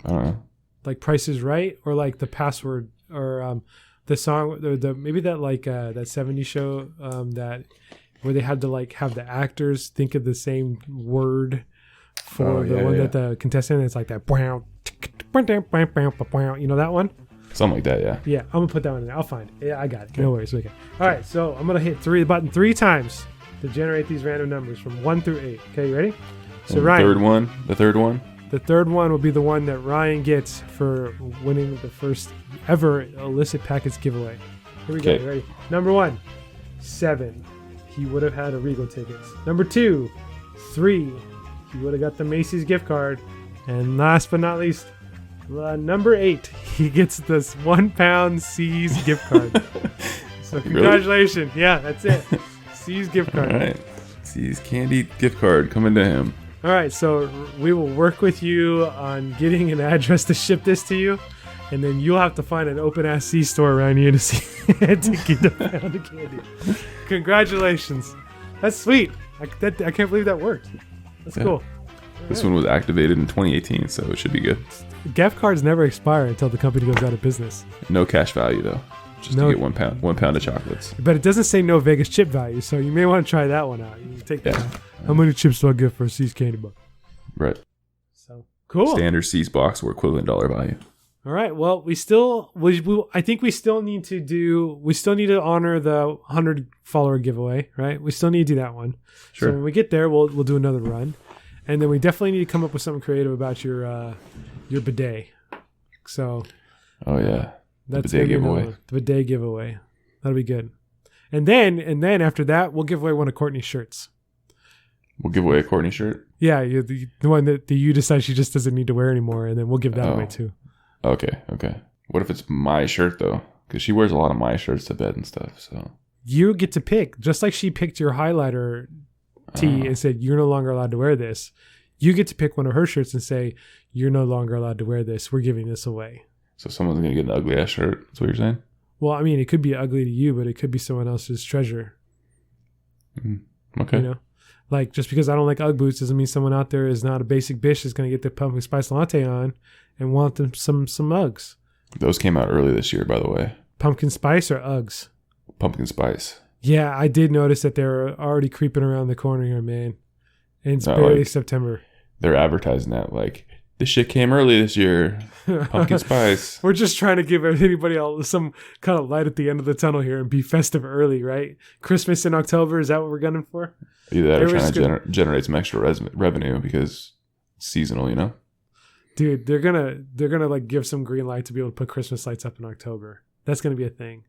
I don't know. Like Price is Right, or like the password, or the song, the maybe that like that 70s show that where they had to like have the actors think of the same word for that the contestant. It's like that. You know that one? Something like that, yeah. Yeah, I'm gonna put that one in there. I'll find it. Yeah, I got it. Okay. No worries. Okay. All right, so I'm gonna hit the button 3 times to generate these random numbers from 1 through 8. Okay, you ready? So and Ryan, the third one. The third one will be the one that Ryan gets for winning the first ever Illicit Packets giveaway. Here we go. You ready? Number 1, 7. He would have had a Regal tickets. Number 2, 3. He would have got the Macy's gift card. And last but not least, number 8. He gets this £1 C's gift card. So congratulations. Really? Yeah, that's it. C's gift card. All right. C's candy gift card coming to him. All right, so we will work with you on getting an address to ship this to you, and then you'll have to find an open-ass C-store around here to get a pound of candy. Congratulations. That's sweet. I can't believe that worked. That's cool. This one was activated in 2018, so it should be good. Gift cards never expire until the company goes out of business. No cash value, though. Just to get one pound of chocolates. But it doesn't say no Vegas chip value, so you may want to try that one out. You can take that out. How many chips do I get for a C's candy bar? Right. So cool. Standard C's box or equivalent dollar value. All right. Well, I think we still need to honor the 100 follower giveaway, right? We still need to do that one. Sure. So when we get there, we'll do another run, and then we definitely need to come up with something creative about your bidet. So. Oh yeah. That's the bidet giveaway. The bidet giveaway. That'll be good. And then after that, we'll give away one of Courtney's shirts. We'll give away a Courtney shirt? Yeah, the one that you decide she just doesn't need to wear anymore, and then we'll give that away too. Okay. What if it's my shirt, though? Because she wears a lot of my shirts to bed and stuff, so... You get to pick. Just like she picked your highlighter tee and said, you're no longer allowed to wear this. You get to pick one of her shirts and say, you're no longer allowed to wear this. We're giving this away. So someone's going to get an ugly-ass shirt? That's what you're saying? Well, I mean, it could be ugly to you, but it could be someone else's treasure. Okay. You know? Like, just because I don't like Ugg boots doesn't mean someone out there is not a basic bitch that's going to get their pumpkin spice latte on and want them some Uggs. Those came out early this year, by the way. Pumpkin spice or Uggs? Pumpkin spice. Yeah, I did notice that they're already creeping around the corner here, man. And it's barely September. They're advertising that like, this shit came early this year. Pumpkin spice. We're just trying to give anybody else some kind of light at the end of the tunnel here and be festive early, right? Christmas in October, is that what we're gunning for? Either that or trying to generate some extra revenue because it's seasonal, you know? Dude, they're gonna like give some green light to be able to put Christmas lights up in October. That's gonna be a thing.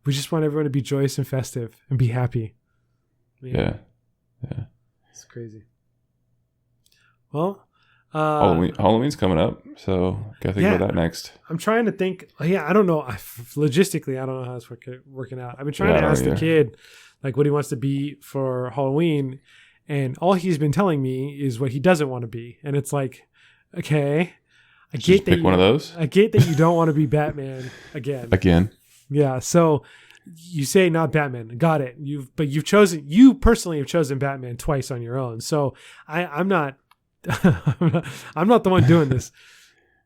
We just want everyone to be joyous and festive and be happy. Yeah. It's crazy. Well, Halloween's coming up, so gotta think about that next. I'm trying to think. Yeah, I don't know. Logistically, I don't know how it's working out. I've been trying to ask the kid like what he wants to be for Halloween, and all he's been telling me is what he doesn't want to be. And it's like, okay, I get that. Pick one of those. I get that you don't want to be Batman again. Yeah. So you say not Batman. Got it. You personally have chosen Batman twice on your own. So I'm not. I'm not the one doing this.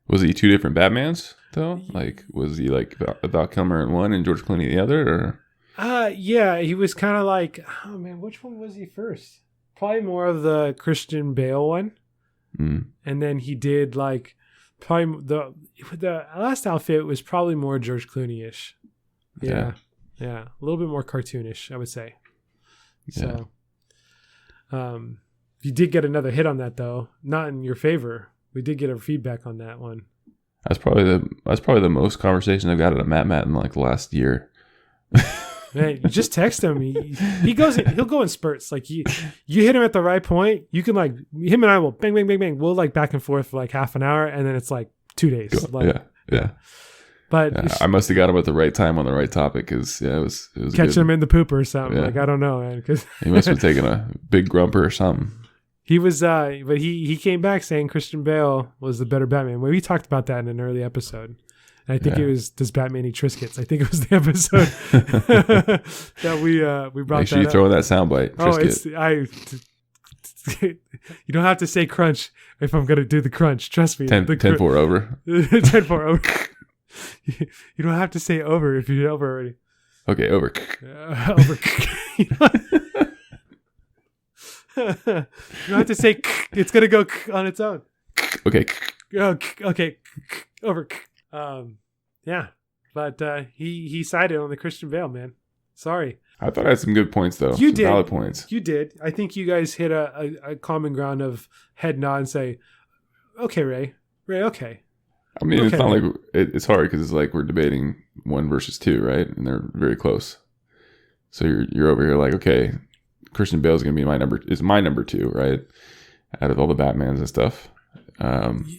Was he 2 different Batmans though? Like, was he like Val Kilmer in one and George Clooney in the other? Or? Yeah, he was kind of like, oh man, which one was he first? Probably more of the Christian Bale one. And then he did like probably the last outfit was probably more George Clooney-ish. Yeah, a little bit more cartoonish, I would say. So, you did get another hit on that though, not in your favor. We did get a feedback on that one. That's probably the most conversation I've got at a Matt in like the last year. Man, you just text him. He'll go in spurts. Like you hit him at the right point. You can like him and I will bang bang bang bang. We'll like back and forth for like half an hour, and then it's like 2 days. Yeah. But Yeah, I must have got him at the right time on the right topic because it was catch good. him in the poop or something. Yeah. Like, I don't know, man. Because He must have taken a big grumper or something. he was, but he came back saying Christian Bale was the better Batman. Well, we talked about that in an early episode. And I think it was, does Batman eat Triscuits? I think it was the episode that we brought. Make sure you throw in that soundbite. Oh, you don't have to say crunch if I'm gonna do the crunch. Trust me. 10-4 over. 10-4 over. You don't have to say over if you're over already. Okay, over. Over. You don't have to say. It's gonna go on its own. Okay. Okay. Over. Yeah, but he sided on the Christian Bale, man. Sorry. I thought I had some good points though. You some did. Valid points. You did. I think you guys hit a common ground of head nod and say, "Okay, Ray, okay." I mean, Okay. it's not like it's hard because it's like we're debating 1 versus 2, right? And they're very close. So you're over here like, okay, Christian Bale is going to be my number 2, right? Out of all the Batmans and stuff.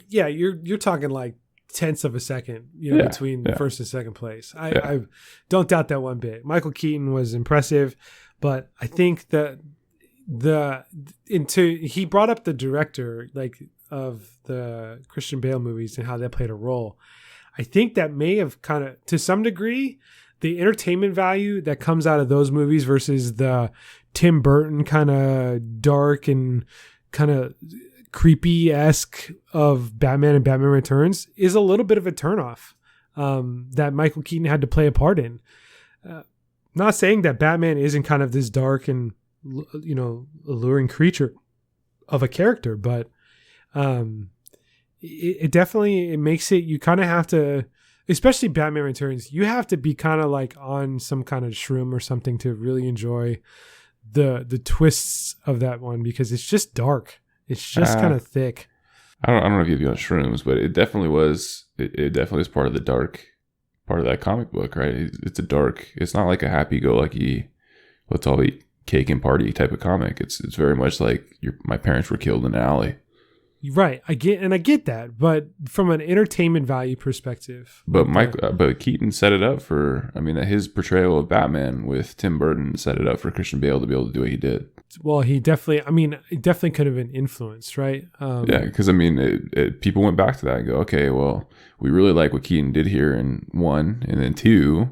Yeah, you're talking like tenths of a second, between first and second place. I don't doubt that one bit. Michael Keaton was impressive, but I think that he brought up the director of the Christian Bale movies and how that played a role. I think that may have kind of, to some degree, the entertainment value that comes out of those movies versus the Tim Burton kind of dark and kind of creepy-esque of Batman and Batman Returns is a little bit of a turnoff that Michael Keaton had to play a part in. Not saying that Batman isn't kind of this dark and alluring creature of a character, but it definitely makes it, you kind of have to, especially Batman Returns, you have to be kind of like on some kind of shroom or something to really enjoy the twists of that one, because it's just dark. It's just kind of thick. I don't know if you'd be on shrooms, but it definitely was. It definitely is part of the dark part of that comic book, right? It's not like a happy-go-lucky, let's all eat cake and party type of comic. It's very much like my parents were killed in an alley. Right, I get that, but from an entertainment value perspective. But but Keaton set it up for. I mean, his portrayal of Batman with Tim Burton set it up for Christian Bale to be able to do what he did. Well, it definitely could have been influenced, right? Yeah, because I mean, people went back to that and go, okay, well, we really like what Keaton did here in 1, and then 2.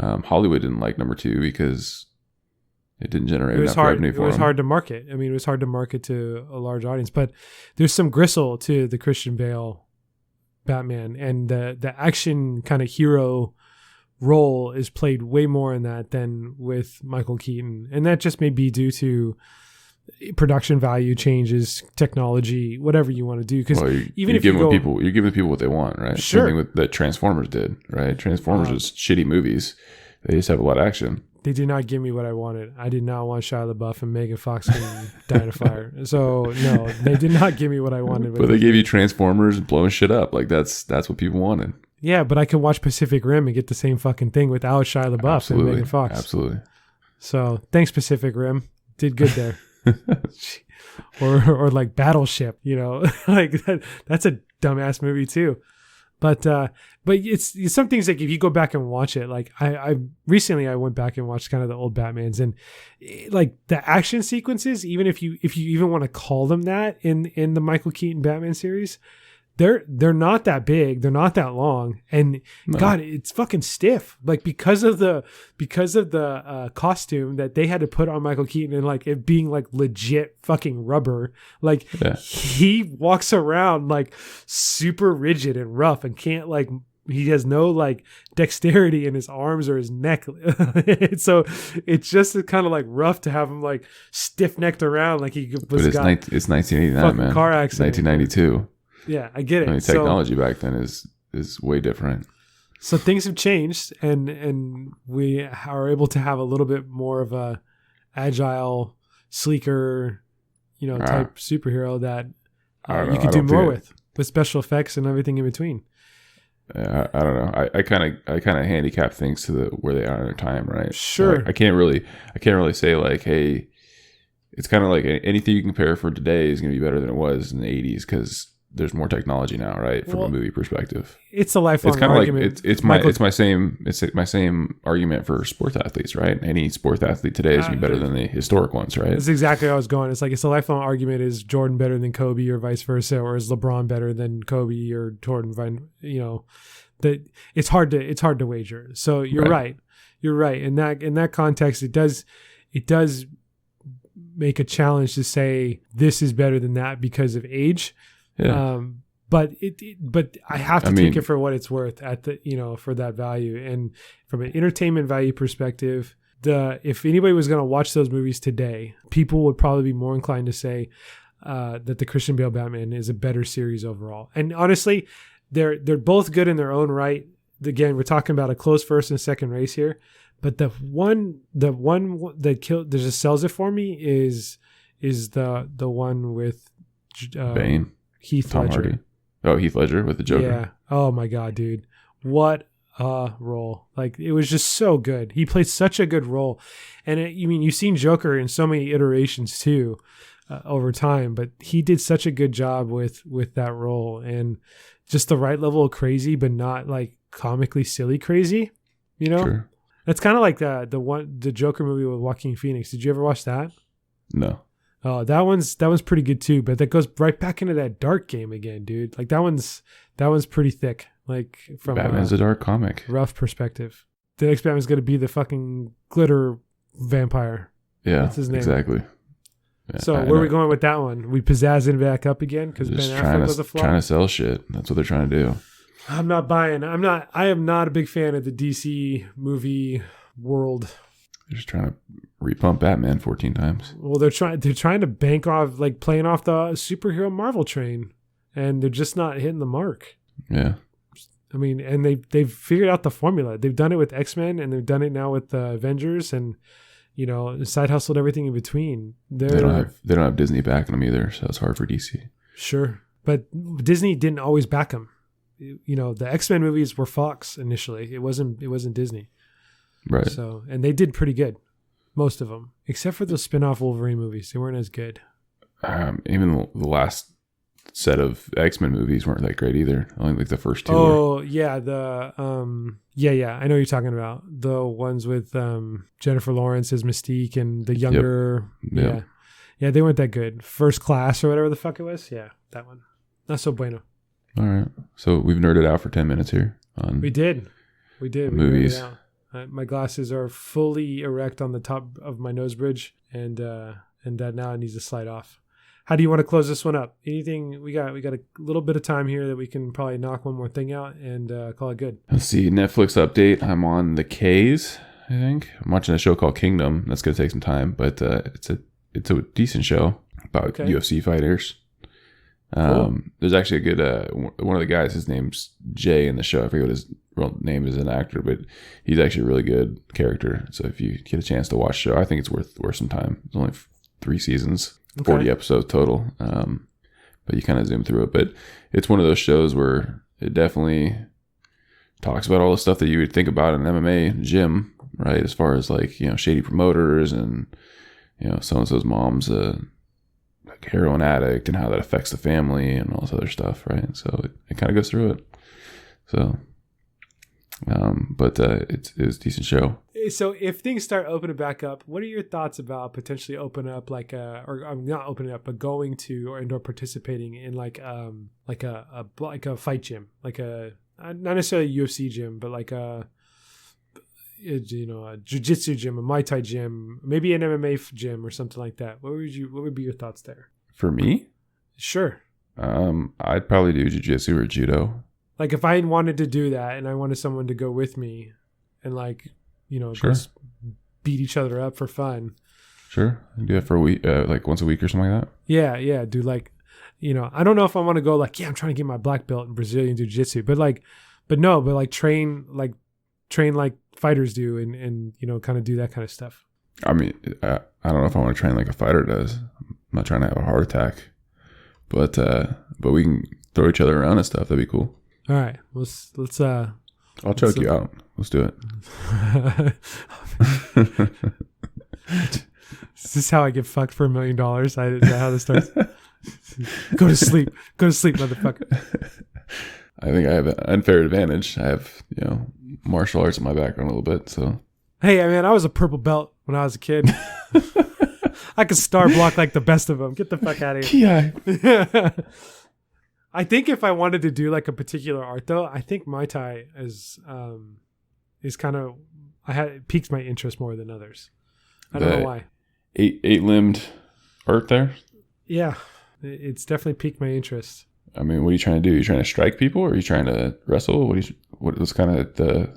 Hollywood didn't like number 2 because it didn't generate enough revenue for him. It was hard to market. I mean, it was hard to market to a large audience, but there's some gristle to the Christian Bale Batman, and the action kind of hero role is played way more in that than with Michael Keaton. And that just may be due to production value changes, technology, whatever you want to do. Because you're giving people what they want, right? Sure. Same thing with that Transformers did, right? Transformers is shitty movies. They just have a lot of action. They did not give me what I wanted. I did not want Shia LaBeouf and Megan Fox getting die in a fire. So no, they did not give me what I wanted. But they gave you Transformers blowing shit up. Like that's what people wanted. Yeah, but I could watch Pacific Rim and get the same fucking thing without Shia LaBeouf and Megan Fox. Absolutely. So thanks, Pacific Rim. Did good there. or like Battleship, like that's a dumbass movie too. But it's some things like if you go back and watch it, like I recently went back and watched kind of the old Batmans, and like the action sequences, even if you even want to call them that in the Michael Keaton Batman series, they're not that big, they're not that long, and no. God, it's fucking stiff. Like because of the costume that they had to put on Michael Keaton, and like it being like legit fucking rubber. Like he walks around like super rigid and rough, and can't like. He has no like dexterity in his arms or his neck. So it's just kind of like rough to have him like stiff necked around like he was. But it's 1989, man. Car accident. 1992. Yeah, I get it. I mean, technology back then is way different. So things have changed, and we are able to have a little bit more of a agile, sleeker, type superhero that you can do more with special effects and everything in between. I don't know. I kind of handicap things to where they are in their time, right? Sure. I can't really say like, hey, it's kind of like anything you compare for today is going to be better than it was in the 80s because there's more technology now, right? From a movie perspective, it's a lifelong it's kind of argument. Like it's my same argument for sports athletes, right? Any sports athlete today is gonna be better than the historic ones, right? That's exactly how I was going. It's like it's a lifelong argument: is Jordan better than Kobe, or vice versa, or is LeBron better than Kobe or Jordan? You know, that it's hard to wager. So you're right. You're right. In that context, it does make a challenge to say this is better than that because of age. Yeah. But I have to take it for what it's worth at the, for that value. And from an entertainment value perspective, if anybody was going to watch those movies today, people would probably be more inclined to say that the Christian Bale Batman is a better series overall. And honestly, they're both good in their own right. Again, we're talking about a close first and second race here. But the one that just sells it for me is the one with Bane, Heath Tom Ledger. Hardy. Oh, Heath Ledger with the Joker. Yeah. Oh my God, dude, what a role! Like, it was just so good. He played such a good role, and you've seen Joker in so many iterations too over time, but he did such a good job with that role, and just the right level of crazy, but not like comically silly crazy. Sure. That's kind of like the Joker movie with Joaquin Phoenix. Did you ever watch that? No. Oh, that one's pretty good too, but that goes right back into that dark game again, dude. Like that one's pretty thick. Like from Batman's a dark comic. Rough perspective. The next Batman's gonna be the fucking glitter vampire. Yeah, that's his name. Exactly. Yeah, so where are we going with that one? We pizzazz it back up again because Ben Affleck was a flop. Trying to sell shit. That's what they're trying to do. I'm not buying. I am not a big fan of the DC movie world. They're just trying to repump Batman 14 times. Well, they're trying to bank off, like, playing off the superhero Marvel train, and they're just not hitting the mark. Yeah. I mean, and they've figured out the formula. They've done it with X-Men, and they've done it now with Avengers, and side hustled everything in between. They don't have Disney backing them either, so it's hard for DC. Sure, but Disney didn't always back them. The X-Men movies were Fox initially. It wasn't Disney. Right. So, and they did pretty good, most of them, except for those spin-off Wolverine movies. They weren't as good. Even the last set of X-Men movies weren't that great either. Only like the first two. Oh, yeah. I know what you're talking about. The ones with Jennifer Lawrence as Mystique and the younger. Yep. Yeah, they weren't that good. First Class or whatever the fuck it was. Yeah, that one. Not so bueno. All right. So we've nerded out for 10 minutes here on We did. movies. My glasses are fully erect on the top of my nose bridge, and now it needs to slide off. How do you want to close this one up? Anything? We got a little bit of time here that we can probably knock one more thing out and call it good. Let's see. Netflix update. I'm on the K's, I think. I'm watching a show called Kingdom. That's going to take some time, but it's a decent show about UFC fighters. Cool. There's actually a good one of the guys, his name's Jay in the show. I forget what his real name is, an actor, but he's actually a really good character. So if you get a chance to watch the show, I think it's worth some time. It's only 3 seasons, 40 episodes total. But you kind of zoom through it. But it's one of those shows where it definitely talks about all the stuff that you would think about in an MMA gym, right? As far as like, shady promoters and, so-and-so's mom's heroin addict and how that affects the family and all this other stuff, right? So it kind of goes through it. So, but it's a decent show. So if things start opening back up, what are your thoughts about potentially open up not opening up, but going to or participating in like a fight gym, like a not necessarily a UFC gym, but like a jiu-jitsu gym, a Muay Thai gym, maybe an MMA gym or something like that. What would be your thoughts there? For me? Sure. I'd probably do jiu-jitsu or judo. Like if I wanted to do that and I wanted someone to go with me and sure. just beat each other up for fun. Sure. Do that for a week, like once a week or something like that. Yeah. Do I don't know if I want to go I'm trying to get my black belt in Brazilian jiu-jitsu, but train like fighters do and kind of do that kind of stuff. I mean, I don't know if I want to train like a fighter does. I'm not trying to have a heart attack, but we can throw each other around and stuff. That'd be cool. All right, let's. I'll choke you out. Let's do it. Is this how I get fucked for $1 million? Is that how this starts? Go to sleep, motherfucker. I think I have an unfair advantage. I have, martial arts in my background a little bit. So, hey, I was a purple belt when I was a kid. I could star block like the best of them. Get the fuck out of here. Yeah. I think if I wanted to do like a particular art though, I think Muay Thai is kind of it piques my interest more than others. I don't know why. Eight-limbed art there? Yeah. It's definitely piqued my interest. I mean, what are you trying to do? Are you trying to strike people or are you trying to wrestle? What was kind of the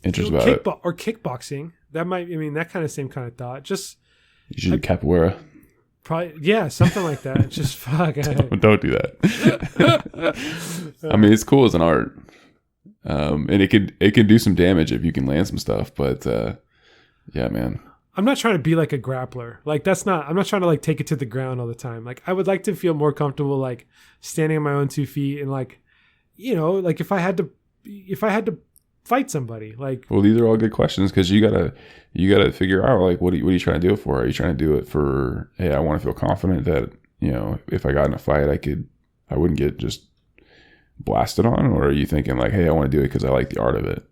interest about it? Or kickboxing. That kind of same kind of thought. Just usually capoeira. Probably, yeah, something like that. Just fuck. Don't do that. I mean, it's cool as an art, and it can do some damage if you can land some stuff. But yeah, man. I'm not trying to be like a grappler. Like I'm not trying to like take it to the ground all the time. Like I would like to feel more comfortable like standing on my own 2 feet and like, like if I had to fight somebody, like. Well, these are all good questions because you gotta figure out like what are you trying to do it for? Are you trying to do it for, hey, I want to feel confident that, if I got in a fight, I wouldn't get just blasted on, or are you thinking like, hey, I want to do it because I like the art of it?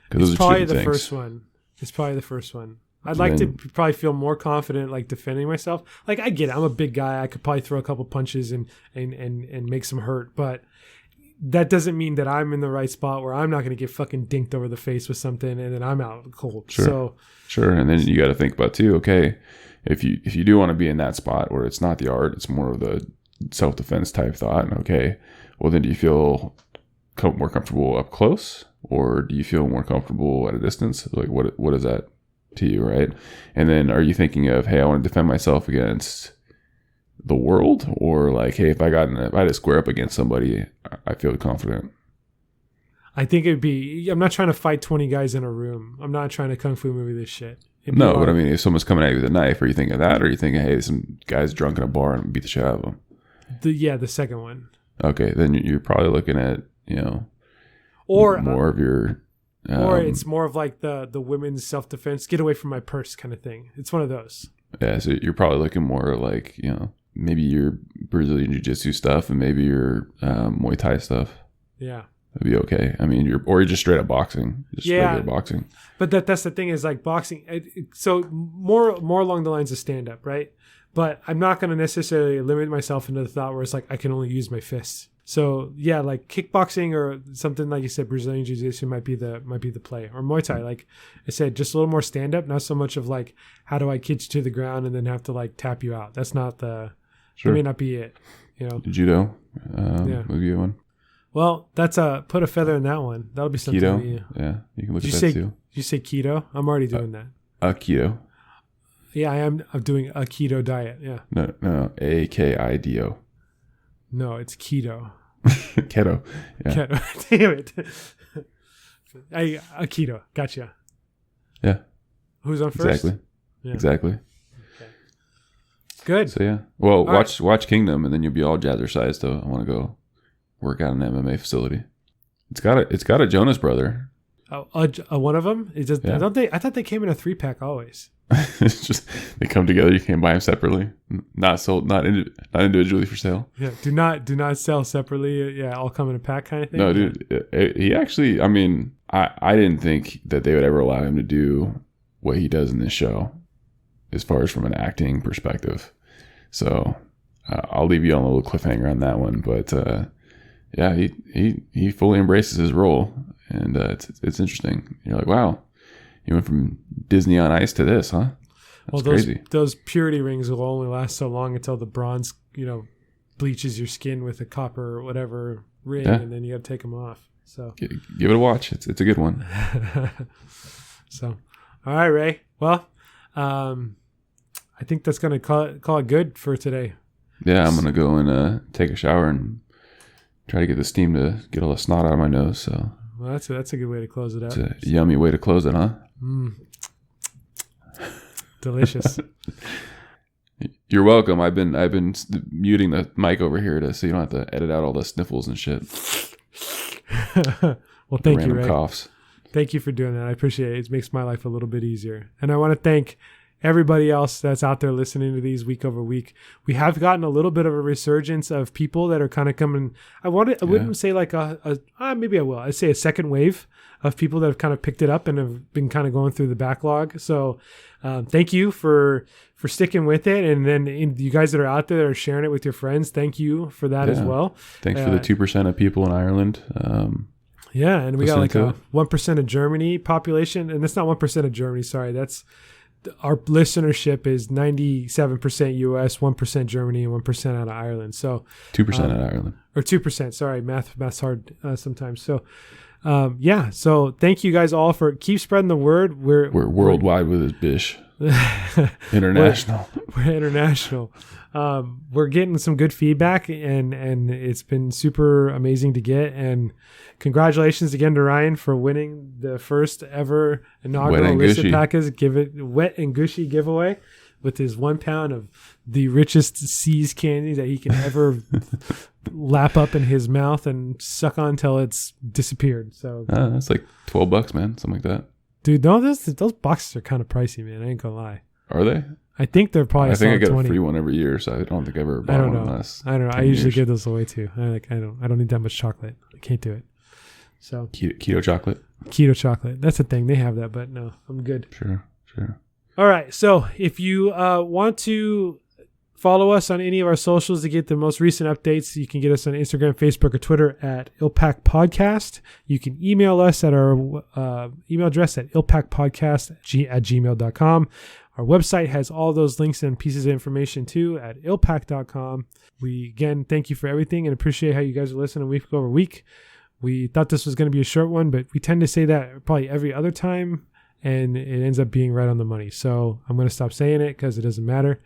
Because those are probably the first one. It's probably the first one. I'd like to probably feel more confident, like defending myself. Like I get it, I'm a big guy. I could probably throw a couple punches and make some hurt, but that doesn't mean that I'm in the right spot where I'm not going to get fucking dinked over the face with something and then I'm out cold. Sure. Sure, and then you got to think about too. Okay, if you do want to be in that spot where it's not the art, it's more of the self-defense type thought. Okay, well then do you feel more comfortable up close, or do you feel more comfortable at a distance? Like what is that to you, right? And then are you thinking of, hey, I want to defend myself against the world, or like, hey, if I had to square up against somebody, I feel confident? I think it'd be, I'm not trying to fight 20 guys in a room. I'm not trying to kung fu movie this shit. No, but I mean, if someone's coming at you with a knife, are you thinking of that, or are you thinking, hey, some guy's drunk in a bar and beat the shit out of him? The second one. Okay, then you're probably looking at, or more of your or it's more of like the women's self-defense, get away from my purse kind of thing. It's one of those. Yeah, so you're probably looking more like, maybe your Brazilian Jiu-Jitsu stuff and maybe your Muay Thai stuff. Yeah. That'd be okay. I mean, you're just straight up boxing. Just regular boxing. But that's the thing is like boxing. So more along the lines of stand-up, right? But I'm not going to necessarily limit myself into the thought where it's like I can only use my fists. So yeah, like kickboxing or something like you said, Brazilian Jiu-Jitsu might be the play, or Muay Thai. Like I said, just a little more stand up, not so much of like how do I get you to the ground and then have to like tap you out. That's not the. Sure. That may not be it. Judo, would be one. Well, that's put a feather in that one. That'll be something. Keto, yeah, you can look at that too. Did you say keto? I'm already doing that. Keto. Yeah, I am. I'm doing a keto diet. Yeah. No, AKIDO. No, it's keto. Keto. Yeah. Keto. Damn it. A keto. Gotcha. Yeah. Who's on first? Exactly. Yeah. Exactly. Okay. Good. So yeah. Well, watch Kingdom, and then you'll be all jazzercised. So I want to go work out in an MMA facility. It's got a Jonas brother. One of them? It just, yeah. I thought they came in a 3-pack always. It's just they come together. You can't buy them separately. Not sold. Not individually for sale. Yeah. Do not sell separately. Yeah. All come in a pack kind of thing. No, dude. He actually. I mean, I didn't think that they would ever allow him to do what he does in this show, as far as from an acting perspective. So I'll leave you on a little cliffhanger on that one. But yeah, he fully embraces his role, and it's interesting. You're like, wow. You went from Disney on Ice to this, huh? That's crazy. Those purity rings will only last so long until the bronze, bleaches your skin with a copper or whatever ring, and then you got to take them off. So give it a watch. It's a good one. So, all right, Ray. Well, I think that's gonna call it good for today. Yeah, I'm gonna go and take a shower and try to get the steam to get all the snot out of my nose. So. Well, that's a good way to close it out. It's a yummy way to close it, huh? Delicious. You're welcome. I've been muting the mic over here so you don't have to edit out all the sniffles and shit. Well, thank you, Ray. Coughs. Thank you for doing that. I appreciate it. It makes my life a little bit easier. And I want to thank everybody else that's out there listening to these week over week. We have gotten a little bit of a resurgence of people that are kind of coming. I wouldn't say like maybe I will. I'd say a second wave of people that have kind of picked it up and have been kind of going through the backlog. So thank you for sticking with it. And then you guys that are out there that are sharing it with your friends, thank you for that as well. Thanks for the 2% of people in Ireland. Yeah, and we got like a 1% of Germany population. And that's not 1% of Germany, sorry. That's our listenership is 97% US, 1% Germany, and 1% out of Ireland. So 2% out of Ireland. Or 2%, sorry. Math's hard sometimes. So so thank you guys all for keep spreading the word. We're worldwide with this bish. International. We're international. We're getting some good feedback and it's been super amazing to get. And congratulations again to Ryan for winning the first ever inaugural Illicit Packets Wet and Gushy giveaway with his 1 pound of the richest C's candy that he can ever lap up in his mouth and suck on till it's disappeared. So that's like $12, man, something like that. Dude, no, those boxes are kind of pricey, man. I ain't gonna lie. Are they? I think they're probably. I think I get 20. a free one every year, so I don't think I've ever bought one unless. I don't know. I usually give those away too. I don't need that much chocolate. I can't do it. So keto chocolate. Keto chocolate. That's a thing. They have that, but no, I'm good. Sure. All right. So if you want to follow us on any of our socials to get the most recent updates, you can get us on Instagram, Facebook, or Twitter at ILPAC Podcast. You can email us at our email address at ilpacpodcast@gmail.com. Our website has all those links and pieces of information too at ilpac.com. We, again, thank you for everything and appreciate how you guys are listening week over week. We thought this was going to be a short one, but we tend to say that probably every other time, and it ends up being right on the money. So I'm going to stop saying it because it doesn't matter.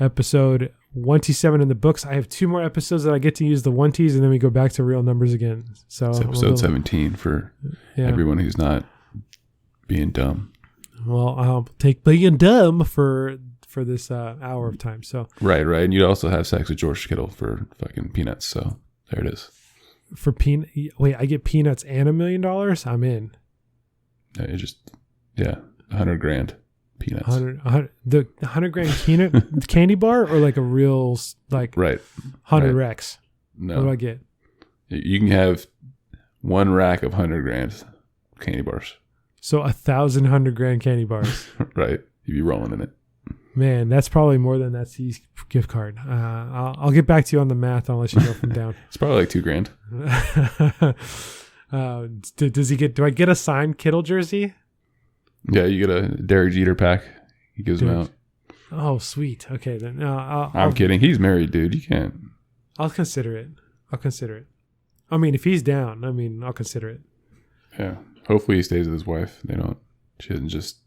Episode 127 in the books. I have 2 more episodes that I get to use the 1Ts, and then we go back to real numbers again. So it's episode 17 for everyone who's not being dumb. Well, I'll take being dumb for this hour of time. So right, and you also have sex with George Kittle for fucking peanuts. So there it is. For wait, I get peanuts and $1 million. I'm in. It just $100,000 peanuts. 100 the $100,000 candy bar or like a real like 100 Rex. No, what do I get? You can have 1 rack of $100,000 candy bars. So 1,000 $100,000 candy bars. Right. You'd be rolling in it. Man, that's probably more than that C's gift card. I'll get back to you on the math. I'll let you go from down. It's probably like $2,000. Do I get a signed Kittle jersey? Yeah, you get a Derek Jeter pack. He gives them out. Oh, sweet. Okay, then. I'm kidding. He's married, dude. You can't. I'll consider it. I mean, if he's down, I'll consider it. Yeah. Hopefully he stays with his wife. She doesn't just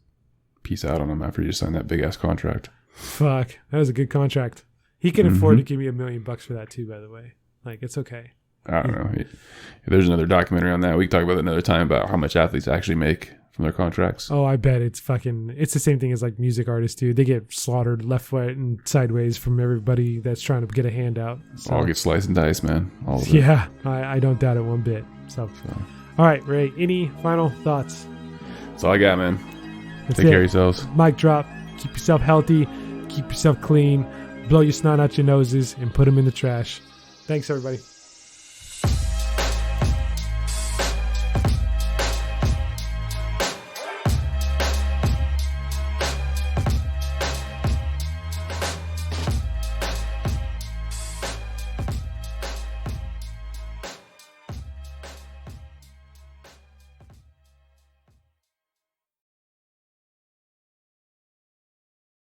peace out on him after you just signed that big ass contract. Fuck. That was a good contract. He can afford to give me $1 million for that too, by the way. Like, it's okay. I don't know. If there's another documentary on that, we can talk about it another time about how much athletes actually make from their contracts. Oh, I bet it's the same thing as like music artists do. They get slaughtered left, right, and sideways from everybody that's trying to get a handout. So. All get sliced and diced, man. All of it. Yeah, I don't doubt it one bit. So. All right, Ray, any final thoughts? That's all I got, man. Take care of yourselves. Mic drop. Keep yourself healthy. Keep yourself clean. Blow your snot out your noses and put them in the trash. Thanks, everybody.